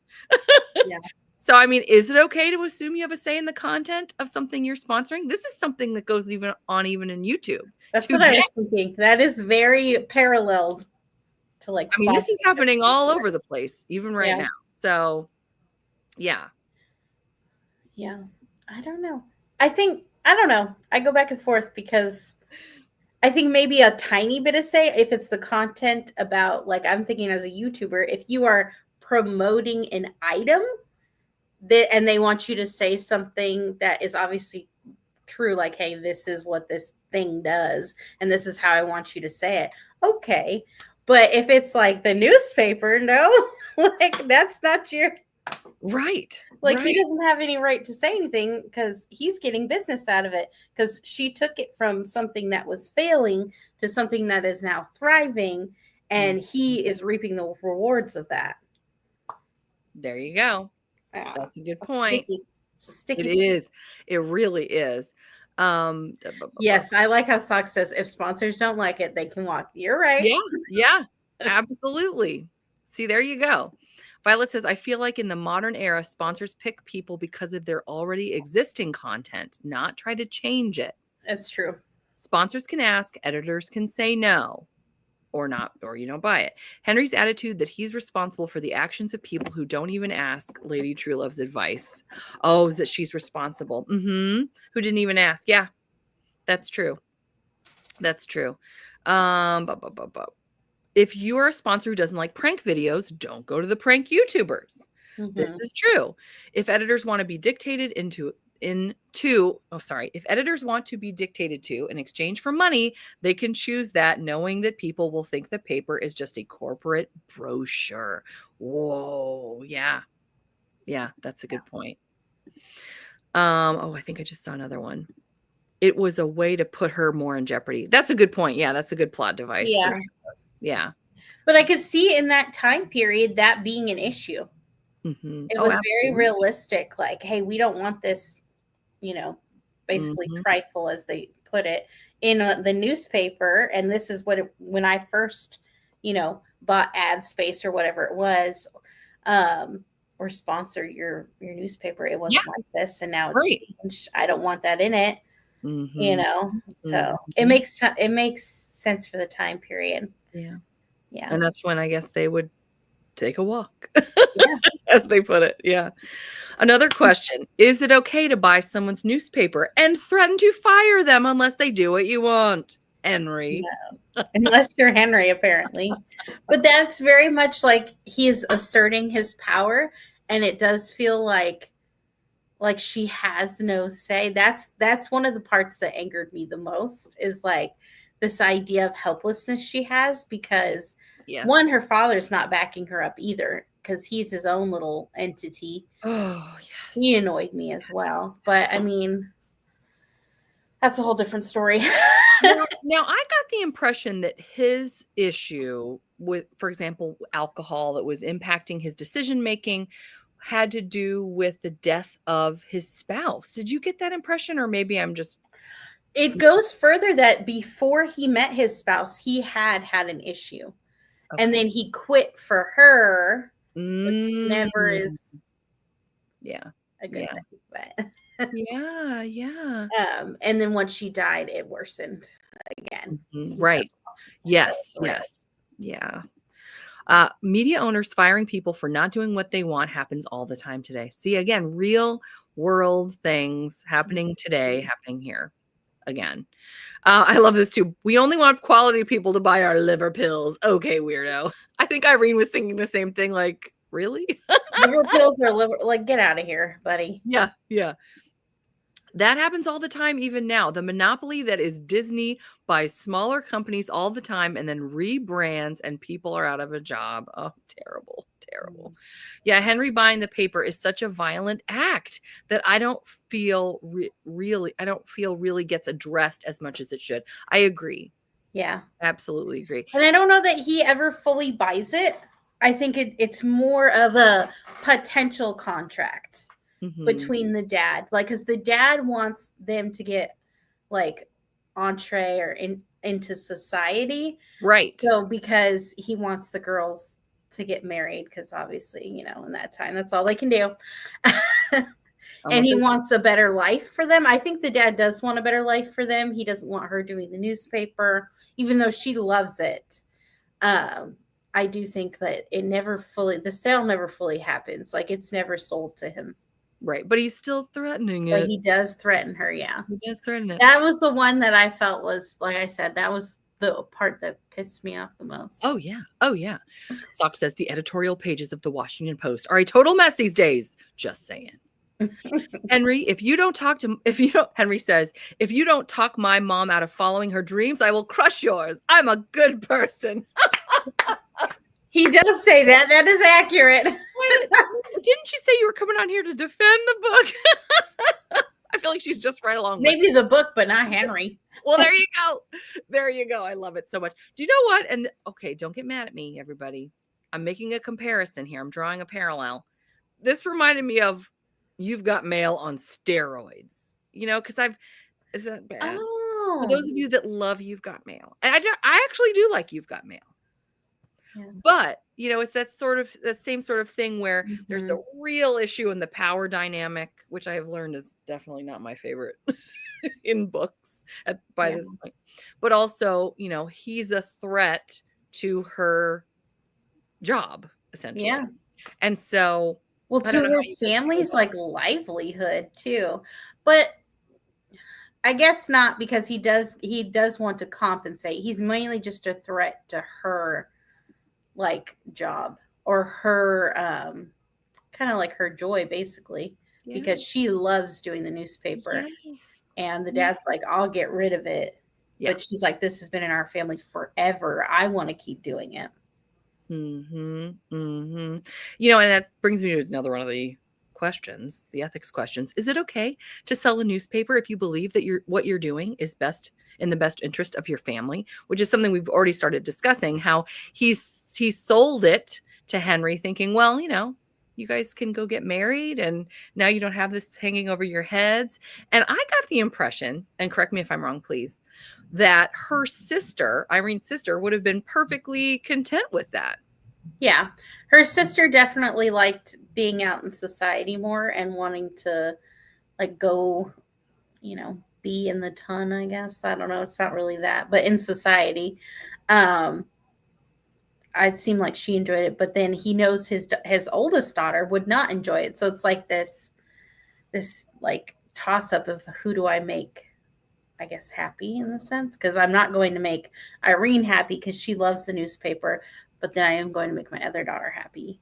Yeah. So, I mean, is it okay to assume you have a say in the content of something you're sponsoring? This is something that goes even in YouTube. That's what I was thinking. That is very paralleled to like. I mean, this is happening all over the place, even right now. So, yeah. Yeah. I don't know. I don't know. I go back and forth because I think maybe a tiny bit of say if it's the content about, like, I'm thinking as a YouTuber, if you are promoting an item and they want you to say something that is obviously true, like, hey, this is what this thing does and this is how I want you to say it. Okay. But if it's like the newspaper, no, like that's not your right. Like he doesn't have any right to say anything because he's getting business out of it because she took it from something that was failing to something that is now thriving, and he is reaping the rewards of that. There you go. That's a good point. Sticky. It is. It really is. Yes, I like how Sock says if sponsors don't like it, they can walk. You're right. Yeah, absolutely. See, there you go. Violet says, I feel like in the modern era, sponsors pick people because of their already existing content, not try to change it. That's true. Sponsors can ask, editors can say no or not, or you don't buy it. Henry's attitude that he's responsible for the actions of people who don't even ask Lady Truelove's advice. Oh, is that she's responsible. Who didn't even ask. Yeah, that's true. That's true. If you're a sponsor who doesn't like prank videos, don't go to the prank YouTubers. This is true. If editors want to be dictated if editors want to be dictated to in exchange for money, they can choose that, knowing that people will think the paper is just a corporate brochure. Whoa. Yeah. Yeah, that's a good point. I think I just saw another one. It was a way to put her more in jeopardy. That's a good point. Yeah, that's a good plot device. Yeah. Yeah. But I could see in that time period that being an issue. It was very realistic. Like, hey, we don't want this, basically trifle, as they put it, in the newspaper. And this is what when I first, bought ad space or whatever it was, or sponsored your newspaper, it wasn't like this. And now it's changed. I don't want that in it. So it makes sense for the time period. Yeah. And that's when I guess they would take a walk, as they put it. Yeah. Another question. Is it okay to buy someone's newspaper and threaten to fire them unless they do what you want? Henry. No. Unless you're Henry, apparently. But that's very much like he's asserting his power, and it does feel like she has no say. That's one of the parts that angered me the most, is like this idea of helplessness she has, because Yes. one, her father's not backing her up either, because he's his own little entity. Oh, yes. He annoyed me as well. But I mean, that's a whole different story. Now, I got the impression that his issue with, for example, alcohol that was impacting his decision making had to do with the death of his spouse. Did you get that impression, or maybe I'm just... It goes further that before he met his spouse, he had an issue. Okay. And then he quit for her, which never is a good thing. But yeah. And then once she died, it worsened again. Right. Yes. Yeah. Media owners firing people for not doing what they want happens all the time today. See, again, real world things happening today, happening here again. I love this too. We only want quality people to buy our liver pills. Okay, weirdo. I think Irene was thinking the same thing. Like, really? Liver pills are like, get out of here, buddy. Yeah. That happens all the time, even now. The monopoly that is Disney buys smaller companies all the time and then rebrands, and people are out of a job. Oh, terrible. Yeah, Henry buying the paper is such a violent act that I don't feel really gets addressed as much as it should. I agree. Yeah. Absolutely agree. And I don't know that he ever fully buys it. I think it's more of a potential contract. Between the dad, like, because the dad wants them to get like entree or into society, right? So because he wants the girls to get married, because obviously, in that time, that's all they can do. And he wants a better life for them. I think the dad does want a better life for them. He doesn't want her doing the newspaper, even though she loves it. I do think that the sale never fully happens. Like, it's never sold to him. Right. But he's still threatening it. But he does threaten her, yeah. He does threaten it. That was the one that I felt was, like I said, that was the part that pissed me off the most. Oh, yeah. Sock says the editorial pages of the Washington Post are a total mess these days. Just saying. Henry, Henry says, if you don't talk my mom out of following her dreams, I will crush yours. I'm a good person. He does say that. That is accurate. Didn't you say you were coming on here to defend the book? I feel like she's just right along. Maybe the book, but not Henry. Well, there you go. I love it so much. Do you know what? And okay, don't get mad at me, everybody. I'm making a comparison here. I'm drawing a parallel. This reminded me of You've Got Mail on steroids. Because is that bad? Oh. For those of you that love You've Got Mail. I actually do like You've Got Mail. Yeah. But, it's that same sort of thing where there's the real issue in the power dynamic, which I have learned is definitely not my favorite in books by this point. But also, he's a threat to her job, essentially. Yeah. And so... Well, to her family's like livelihood too. But I guess not, because he does want to compensate. He's mainly just a threat to her like job, or her kind of like her joy, basically, because she loves doing the newspaper. Yes. And the dad's like, I'll get rid of it. Yeah. But she's like, this has been in our family forever. I want to keep doing it. And that brings me to another one of the questions, the ethics questions. Is it okay to sell a newspaper if you believe that what you're doing is best in the best interest of your family? Which is something we've already started discussing, how he sold it to Henry thinking, well, you guys can go get married and now you don't have this hanging over your heads. And I got the impression, and correct me if I'm wrong, please, that her sister, Irene's sister, would have been perfectly content with that. Yeah. Her sister definitely liked being out in society more and wanting to like go, be in the ton, I guess. I don't know. It's not really that, but in society, it seemed like she enjoyed it, but then he knows his oldest daughter would not enjoy it. So it's like this like toss up of who do I make I guess, happy in the sense, because I'm not going to make Irene happy because she loves the newspaper, but then I am going to make my other daughter happy.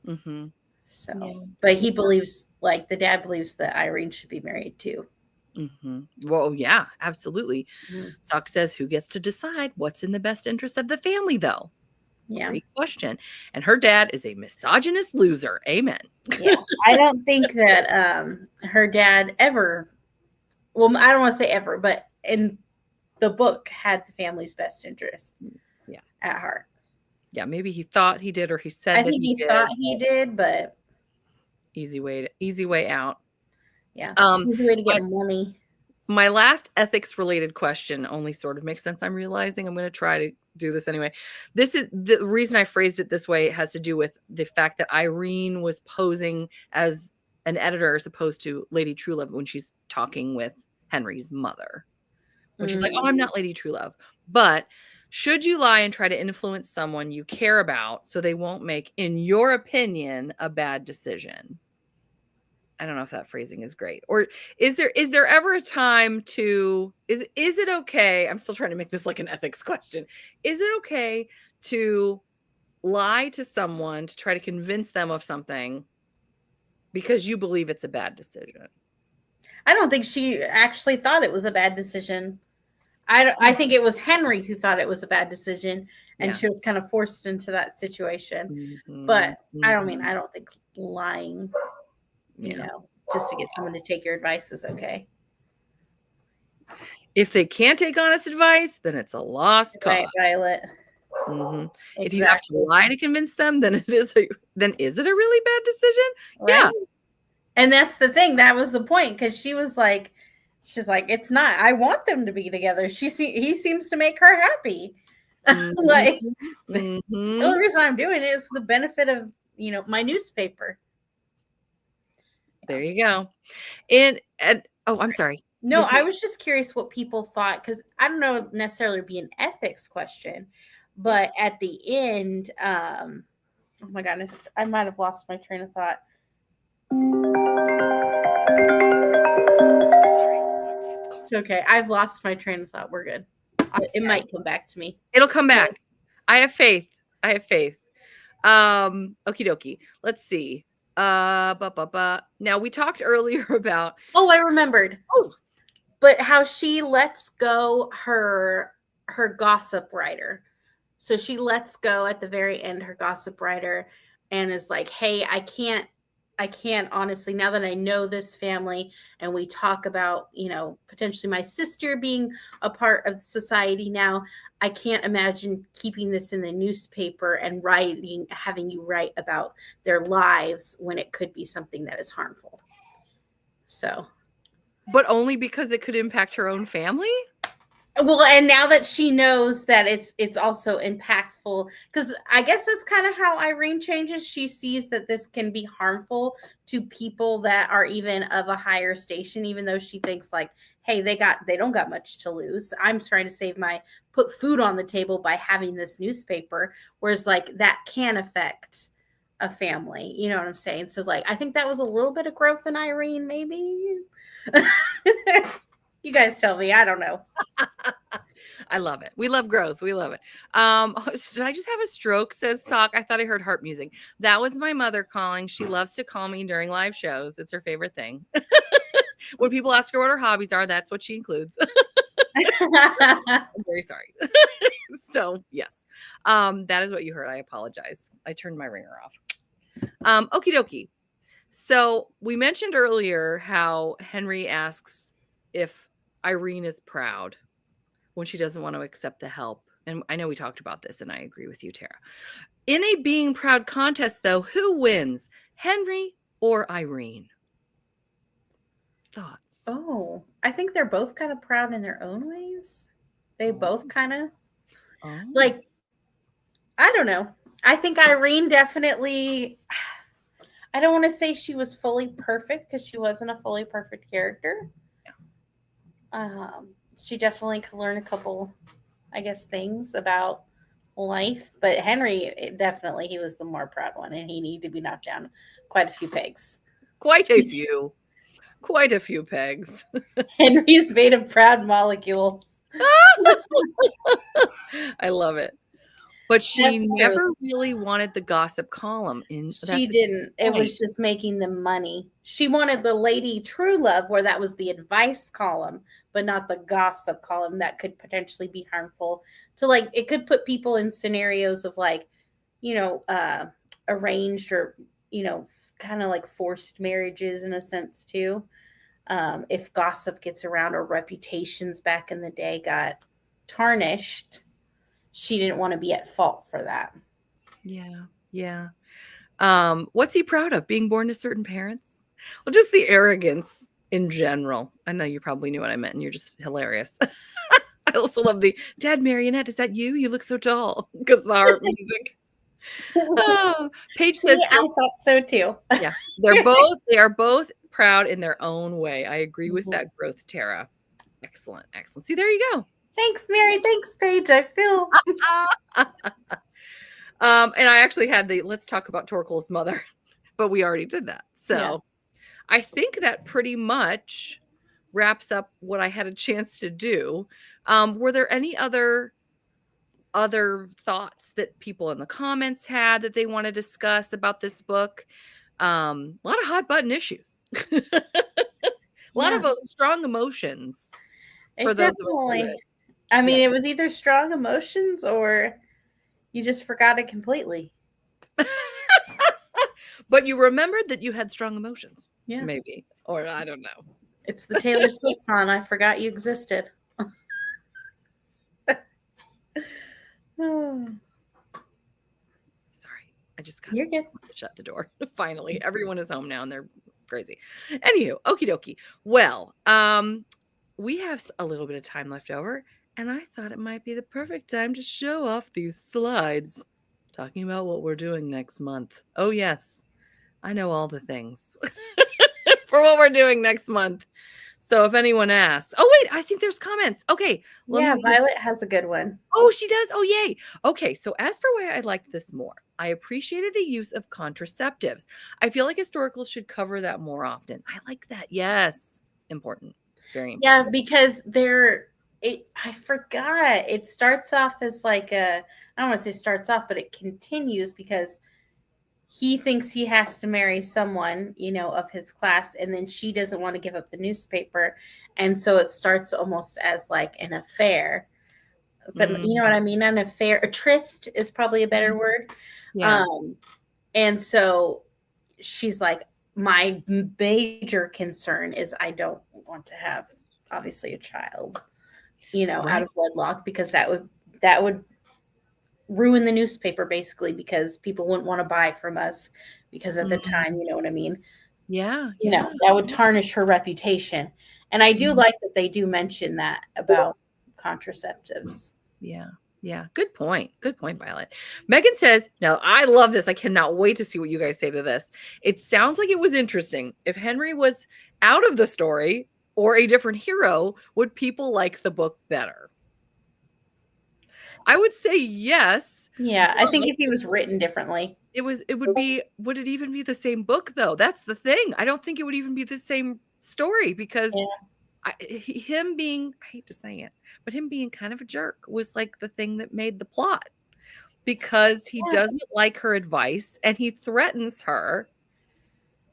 Mm-hmm. So, Yeah. but he believes, like the dad believes that Irene should be married too. Mm-hmm. Well, yeah, absolutely. Mm. Sock says, who gets to decide what's in the best interest of the family, though? Yeah. Great question. And her dad is a misogynist loser. Amen. Yeah. I don't think that her dad ever, well, I don't want to say ever, but in the book had the family's best interest at heart. Yeah, maybe he thought he did, or he said I that think he he did. thought he did, but Easy way out. yeah, Um, easy way to get money. My last ethics related question only sort of makes sense. I'm realizing I'm going to try to do this anyway. This is the reason I phrased it this way. It has to do with the fact that Irene was posing as an editor as opposed to Lady Truelove when she's talking with Henry's mother, when she's like, oh, I'm not Lady Truelove. But should you lie and try to influence someone you care about so they won't make, in your opinion, a bad decision? I don't know if that phrasing is great. Or is there ever a time to, is it okay? I'm still trying to make this like an ethics question. Is it okay to lie to someone to try to convince them of something because you believe it's a bad decision? I don't think she actually thought it was a bad decision. I think it was Henry who thought it was a bad decision, and she was kind of forced into that situation. Mm-hmm. But I don't think lying, just to get someone to take your advice is okay. If they can't take honest advice, then it's a lost cause. Right, Violet. Mm-hmm. Exactly. If you have to lie to convince them, then is it a really bad decision? Right? Yeah. And that's the thing. That was the point, because she's like, it's not. I want them to be together. He seems to make her happy. Like the only reason I'm doing it is the benefit of my newspaper. There you go. And oh, I'm sorry. No, I was just curious what people thought, because I don't know necessarily be an ethics question, but at the end, oh my goodness, I might have lost my train of thought. It's okay. I've lost my train of thought. We're good. It might come back to me. It'll come back. I have faith. Okie dokie. Let's see. Now we talked earlier about. Oh, I remembered. Oh, but how she lets go her gossip writer. So she lets go at the very end her gossip writer and is like, hey, I can't honestly, now that I know this family and we talk about, potentially my sister being a part of society now, I can't imagine keeping this in the newspaper and having you write about their lives when it could be something that is harmful. So. But only because it could impact her own family? Well, and now that she knows that it's also impactful, because I guess that's kind of how Irene changes. She sees that this can be harmful to people that are even of a higher station, even though she thinks like, hey, they don't got much to lose. I'm trying to put food on the table by having this newspaper, whereas like that can affect a family. You know what I'm saying? So like, I think that was a little bit of growth in Irene, maybe. You guys tell me. I don't know. I love it. We love growth. We love it. Did I just have a stroke? Says Sock. I thought I heard harp music. That was my mother calling. She loves to call me during live shows. It's her favorite thing. When people ask her what her hobbies are, that's what she includes. I'm very sorry. So yes, that is what you heard. I apologize. I turned my ringer off. Okie dokie. So we mentioned earlier how Henry asks if Irene is proud when she doesn't want to accept the help. And I know we talked about this, and I agree with you, Tara. In a being proud contest, though, who wins, Henry or Irene? Thoughts? Oh, I think they're both kind of proud in their own ways. They both kind of like, I don't know. I think Irene definitely, I don't want to say she was fully perfect, because she wasn't a fully perfect character. She definitely could learn a couple, I guess, things about life. But Henry, definitely, he was the more proud one, and he needed to be knocked down quite a few pegs. Quite a few. Quite a few pegs. Henry's made of proud molecules. I love it. But she That's true. never really wanted the gossip column in. She didn't. It was just making them money. She wanted the Lady True Love, where that was the advice column, but not the gossip column that could potentially be harmful to, like, it could put people in scenarios of, like, arranged or, kind of like forced marriages in a sense too. If gossip gets around or reputations back in the day got tarnished, she didn't want to be at fault for that. Yeah. What's he proud of? Being born to certain parents? Well, just the arrogance in general. I know you probably knew what I meant, and you're just hilarious. I also love the Dad Marionette. Is that you? You look so tall because the harp music. Oh, Paige says, I thought so too. Yeah, they are both proud in their own way. I agree with that growth, Tara. Excellent. See, there you go. Thanks, Mary. Thanks, Paige. I feel. And I actually had let's talk about Torkel's mother, but we already did that. So yeah. I think that pretty much wraps up what I had a chance to do. Were there any other thoughts that people in the comments had that they want to discuss about this book? A lot of hot button issues. A lot of strong emotions for those of us who read. I mean, it was either strong emotions or you just forgot it completely. But you remembered that you had strong emotions. Yeah. Maybe. Or I don't know. It's the Taylor Swift song. I forgot you existed. Sorry. I just got to shut the door. Finally. Everyone is home now and they're crazy. Anywho, okie dokie. Well, we have a little bit of time left over, and I thought it might be the perfect time to show off these slides talking about what we're doing next month. Oh, yes. I know all the things for what we're doing next month. So if anyone asks, oh, wait, I think there's comments. Okay. Violet has a good one. Oh, she does? Oh, yay. Okay. So as for why I liked this more, I appreciated the use of contraceptives. I feel like historicals should cover that more often. I like that. Yes. Important. Very important. Yeah, because I forgot. It starts off as like I don't want to say starts off, but it continues because he thinks he has to marry someone, of his class, and then she doesn't want to give up the newspaper. And so it starts almost as like an affair. But you know what I mean? An affair, a tryst is probably a better word. Yeah. And so she's like, my major concern is I don't want to have obviously a child, out of wedlock, because that would ruin the newspaper basically, because people wouldn't want to buy from us because at the time, you know what I mean? Yeah. That would tarnish her reputation. And I do like that they do mention that about contraceptives. Yeah. Good point, Violet. Megan says, now I love this. I cannot wait to see what you guys say to this. It sounds like it was interesting. If Henry was out of the story or a different hero, would people like the book better? I would say yes. Yeah, I think if he was written differently. Would it even be the same book though? That's the thing. I don't think it would even be the same story because him being, I hate to say it, but him being kind of a jerk was like the thing that made the plot, because he doesn't like her advice and he threatens her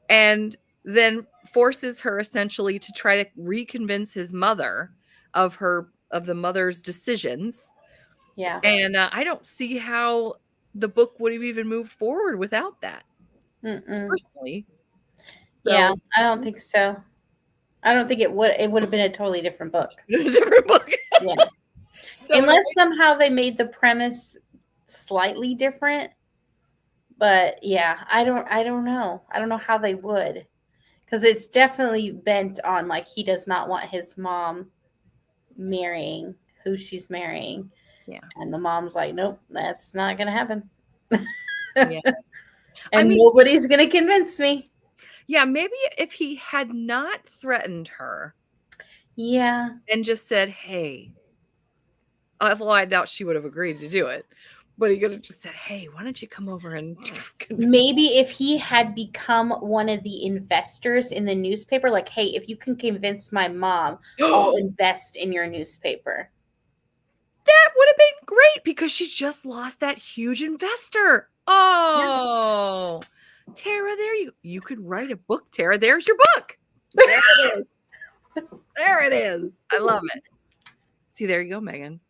and then forces her essentially to try to reconvince his mother of the mother's decisions. Yeah. And I don't see how the book would have even moved forward without that. Personally. So, I don't think so. I don't think it would have been a totally different book. A different book. Yeah. So unless somehow they made the premise slightly different. But yeah, I don't know. I don't know how they would. Because it's definitely bent on like he does not want his mom marrying who she's marrying. Yeah. And the mom's like, nope, that's not going to happen. Yeah. And nobody's going to convince me. Yeah, maybe if he had not threatened her. Yeah. And just said, hey. Although I doubt she would have agreed to do it. But he could have just said, hey, why don't you come over and maybe if he had become one of the investors in the newspaper, like, hey, if you can convince my mom, I'll invest in your newspaper. That would have been great because she just lost that huge investor. Oh, yeah. Tara, you could write a book, Tara. There's your book. There it is. There it is. I love it. See, there you go, Megan.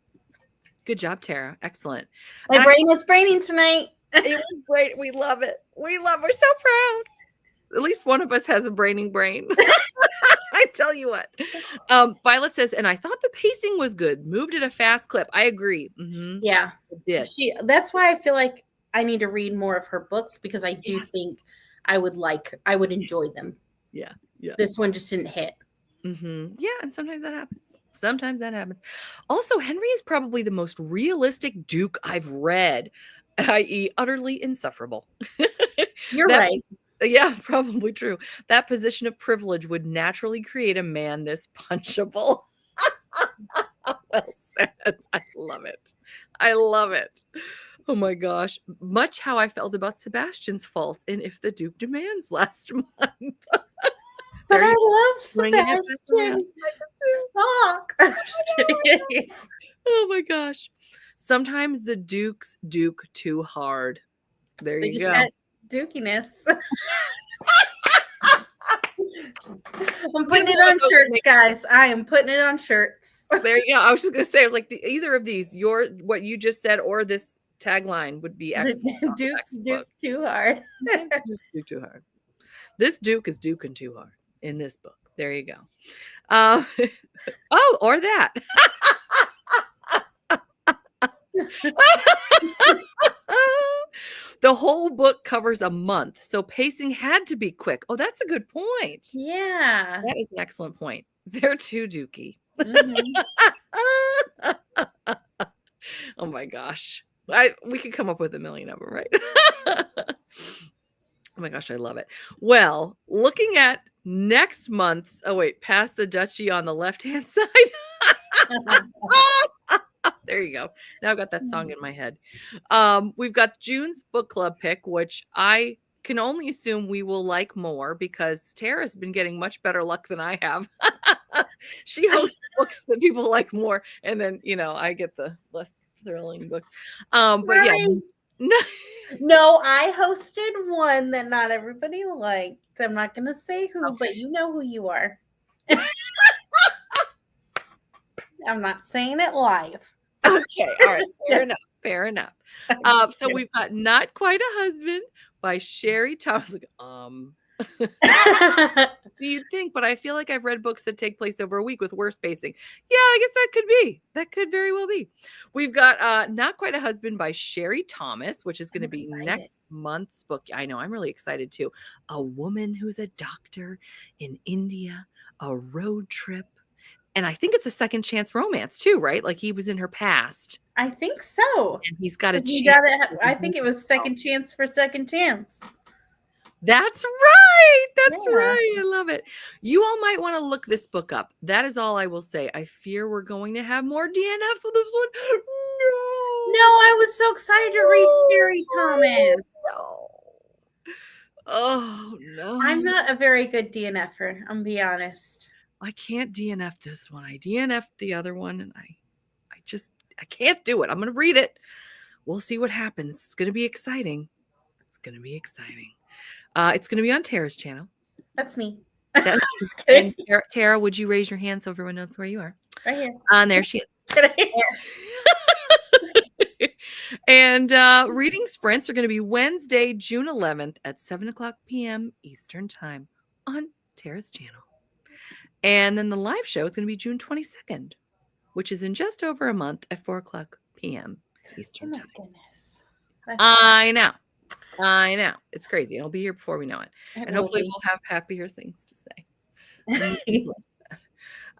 Good job, Tara. Excellent. My brain was braining tonight. It was great. We love it. We're so proud. At least one of us has a braining brain. I tell you what. Violet says, and I thought the pacing was good. Moved at a fast clip. I agree. Mm-hmm. Yeah. It did. That's why I feel like I need to read more of her books because I do think I would enjoy them. Yeah. This one just didn't hit. Mm-hmm. Yeah, and sometimes that happens. Also, Henry is probably the most realistic Duke I've read, i.e. utterly insufferable. You're right. Yeah, probably true. That position of privilege would naturally create a man this punchable. Well said. I love it. Oh my gosh. Much how I felt about Sebastian's fault in If the Duke Demands last month. But I love Sebastian. Fuck. I'm just kidding. Oh my gosh. Sometimes the Dukes duke too hard. There you go. Dookiness. I'm putting it on shirts, guys. I am putting it on shirts. There you go. I was just gonna say, I was like, either of these, what you just said, or this tagline would be excellent. Dukes duke too hard. Dukes duke too hard. This Duke is duking too hard in this book. There you go. Oh, or that. The whole book covers a month, so pacing had to be quick. Oh, that's a good point. Yeah. That is an excellent point. They're too dooky. Mm-hmm. Oh my gosh. We could come up with a million of them, right? Oh my gosh, I love it. Well, looking at next month's, past the duchy on the left-hand side. There you go. Now I've got that song in my head. We've got June's book club pick, which I can only assume we will like more because Tara's been getting much better luck than I have. She hosts books that people like more, and then I get the less thrilling books. But yeah. No, I hosted one that not everybody liked. I'm not going to say who, but you know who you are. I'm not saying it live. Okay, all right, fair enough. So we've got Not Quite a Husband by Sherry Thomas. You'd think, but I feel like I've read books that take place over a week with worse pacing. Yeah, I guess that could be. That could very well be. We've got Not Quite a Husband by Sherry Thomas, which is going to be next month's book. I know, I'm really excited too. A woman who's a doctor in India, a road trip. And I think it's a second chance romance too, right? Like he was in her past. I think so. And he's got a chance. I think it was second chance for second chance. That's right. That's right. I love it. You all might want to look this book up. That is all I will say. I fear we're going to have more DNFs with this one. No, I was so excited to read Sherry Thomas. No. Oh, no. I'm not a very good DNFer, I'm be honest. I can't DNF this one. I DNF'd the other one, and I can't do it. I'm going to read it. We'll see what happens. It's going to be exciting. It's going to be on Tara's channel. That's me. Just kidding. Tara, would you raise your hand so everyone knows where you are? Right here. There she is. And reading sprints are going to be Wednesday, June 11th at 7:00 p.m. Eastern Time on Tara's channel. And then the live show is going to be June 22nd, which is in just over a month at 4:00 p.m. Eastern Time. Goodness. I know. It's crazy. It'll be here before we know it. And hopefully we'll have happier things to say.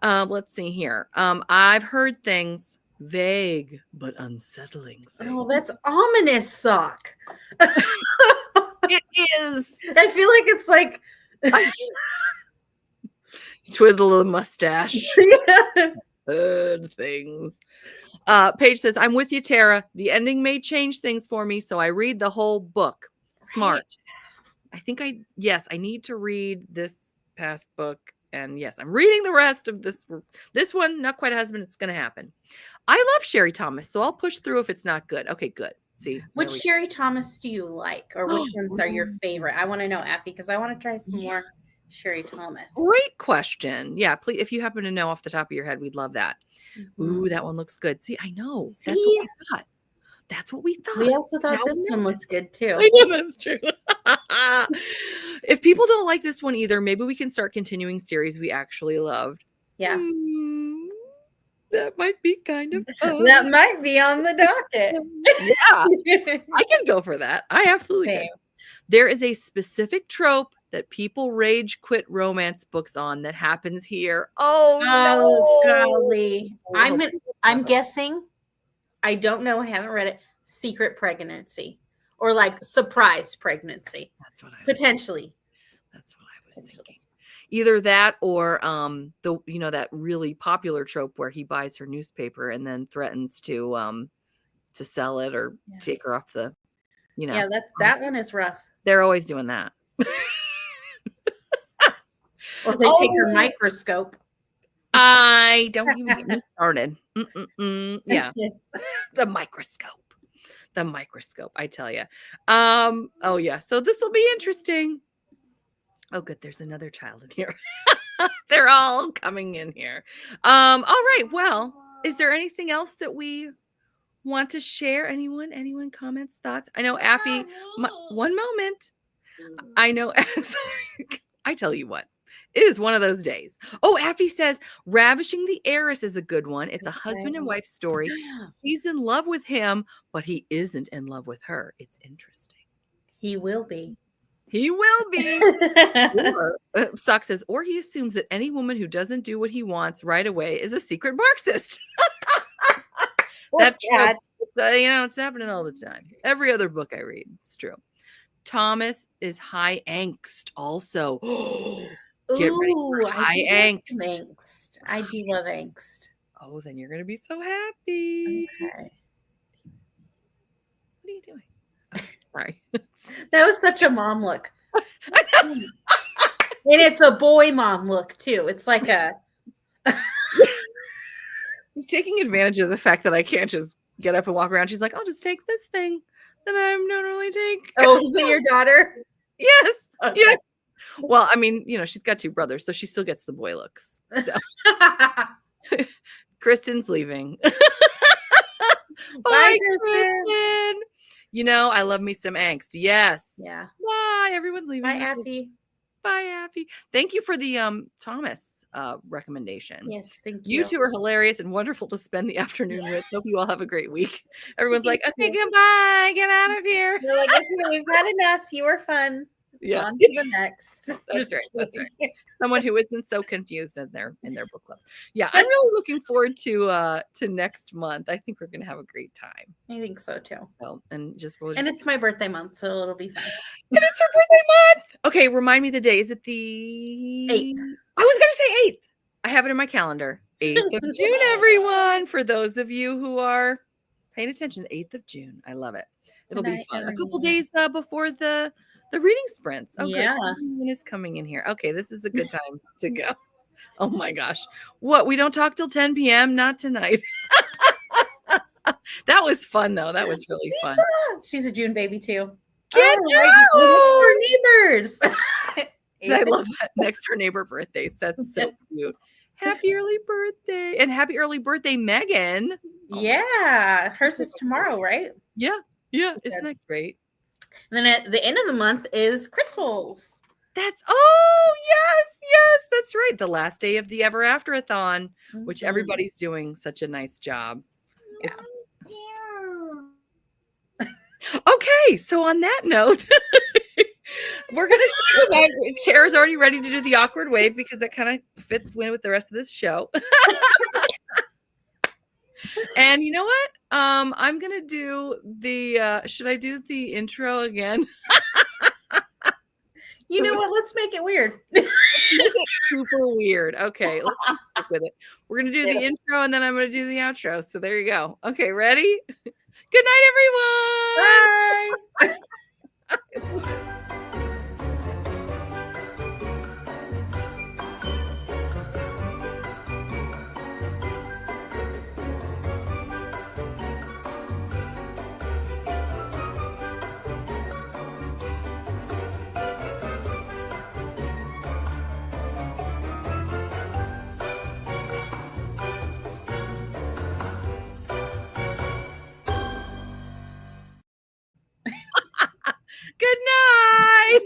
Let's see here. I've heard things vague but unsettling. Oh, that's ominous, Sock. It is. I feel like it's like twiddle a mustache. Heard things. Paige says, I'm with you, Tara. The ending may change things for me, so I read the whole book. Smart. I think I need to read this past book. And yes, I'm reading the rest of this one. Not quite a husband. It's going to happen. I love Sherry Thomas, so I'll push through if it's not good. Okay, good. See, which Sherry Thomas do you like, or which ones are your favorite? I want to know, Effie, because I want to try some more Sherry Thomas. Great question. Yeah, please, if you happen to know off the top of your head, we'd love that. Ooh, that one looks good. See, I know. See? That's what we thought. That's what we thought. We also thought this one looks good too. I know, that's true. If people don't like this one either, maybe we can start continuing series we actually loved. Yeah. That might be kind of fun. That might be on the docket. Yeah. I can go for that. I absolutely can. There is a specific trope that people rage quit romance books on that happens here. Oh no. Golly. I'm guessing. I don't know. I haven't read it. Secret pregnancy or like surprise pregnancy. That's what I potentially. That's what I was thinking. Either that or that really popular trope where he buys her newspaper and then threatens to sell it or take her off the, Yeah, that one is rough. They're always doing that. Or they take her microscope. I don't even get me started. Yeah. The microscope, I tell you. Oh yeah. So this will be interesting. Oh, good. There's another child in here. They're all coming in here. All right. Well, is there anything else that we want to share? Anyone comments, thoughts? I know Affy, one moment. I know. I tell you what. It is one of those days. Oh, Affy says, Ravishing the Heiress is a good one. It's a husband and wife story. He's in love with him, but he isn't in love with her. It's interesting. He will be. He will be. Or, Sock says, or he assumes that any woman who doesn't do what he wants right away is a secret Marxist. That's it's happening all the time. Every other book I read, it's true. Thomas is high angst also. Get ready for high angst. I do love angst. Oh, then you're going to be so happy. Okay. What are you doing? Oh, sorry. That was such a mom look. And it's a boy mom look, too. It's like a... He's taking advantage of the fact that I can't just get up and walk around. She's like, I'll just take this thing that I normally take. Oh, is it your daughter? Yes. Okay. Yes. Well, I mean, she's got two brothers, so she still gets the boy looks. So. Kristen's leaving. Bye, Kristen. I love me some angst. Yes. Yeah. Bye. Everyone's leaving. Bye, Affy. Bye, Affy. Thank you for the Thomas recommendation. Yes, thank you. You two are hilarious and wonderful to spend the afternoon with. Hope you all have a great week. Everyone's like, okay, goodbye. Get out of here. We're like, okay, we've had enough. You were fun. Yeah. On to the next. That's right. Someone who isn't so confused in their book club. Yeah, I'm really looking forward to next month. I think we're gonna have a great time. I think so too. So and it's my birthday month, so it'll be fun. And it's her birthday month. Okay, remind me the day. Is it the 8th? I was gonna say 8th. I have it in my calendar. 8th of June, everyone. For those of you who are paying attention, 8th of June. I love it. It'll be fun. A couple days before the reading sprints. Oh, yeah. Everyone is coming in here. Okay, this is a good time to go. Oh my gosh. What? We don't talk till 10 p.m.? Not tonight. That was fun, though. That was really fun. She's a June baby, too. Get our neighbors. I love that. Next to our neighbor birthdays. That's so cute. Happy early birthday. And happy early birthday, Megan. Yeah. Hers is tomorrow, right? Yeah. Yeah. Isn't that great? And then at the end of the month is Crystals. Yes, that's right. The last day of the Ever After-a-thon, which everybody's doing such a nice job. Okay, so on that note, we're going to say goodbye. Tara's already ready to do the awkward wave because that kind of fits in with the rest of this show. And you know what? I'm going to do the, should I do the intro again? You know what? Let's make it weird. Make it super weird. Okay. Let's stick with it. We're going to do the intro and then I'm going to do the outro. So there you go. Okay, ready? Good night, everyone. Bye. Good night.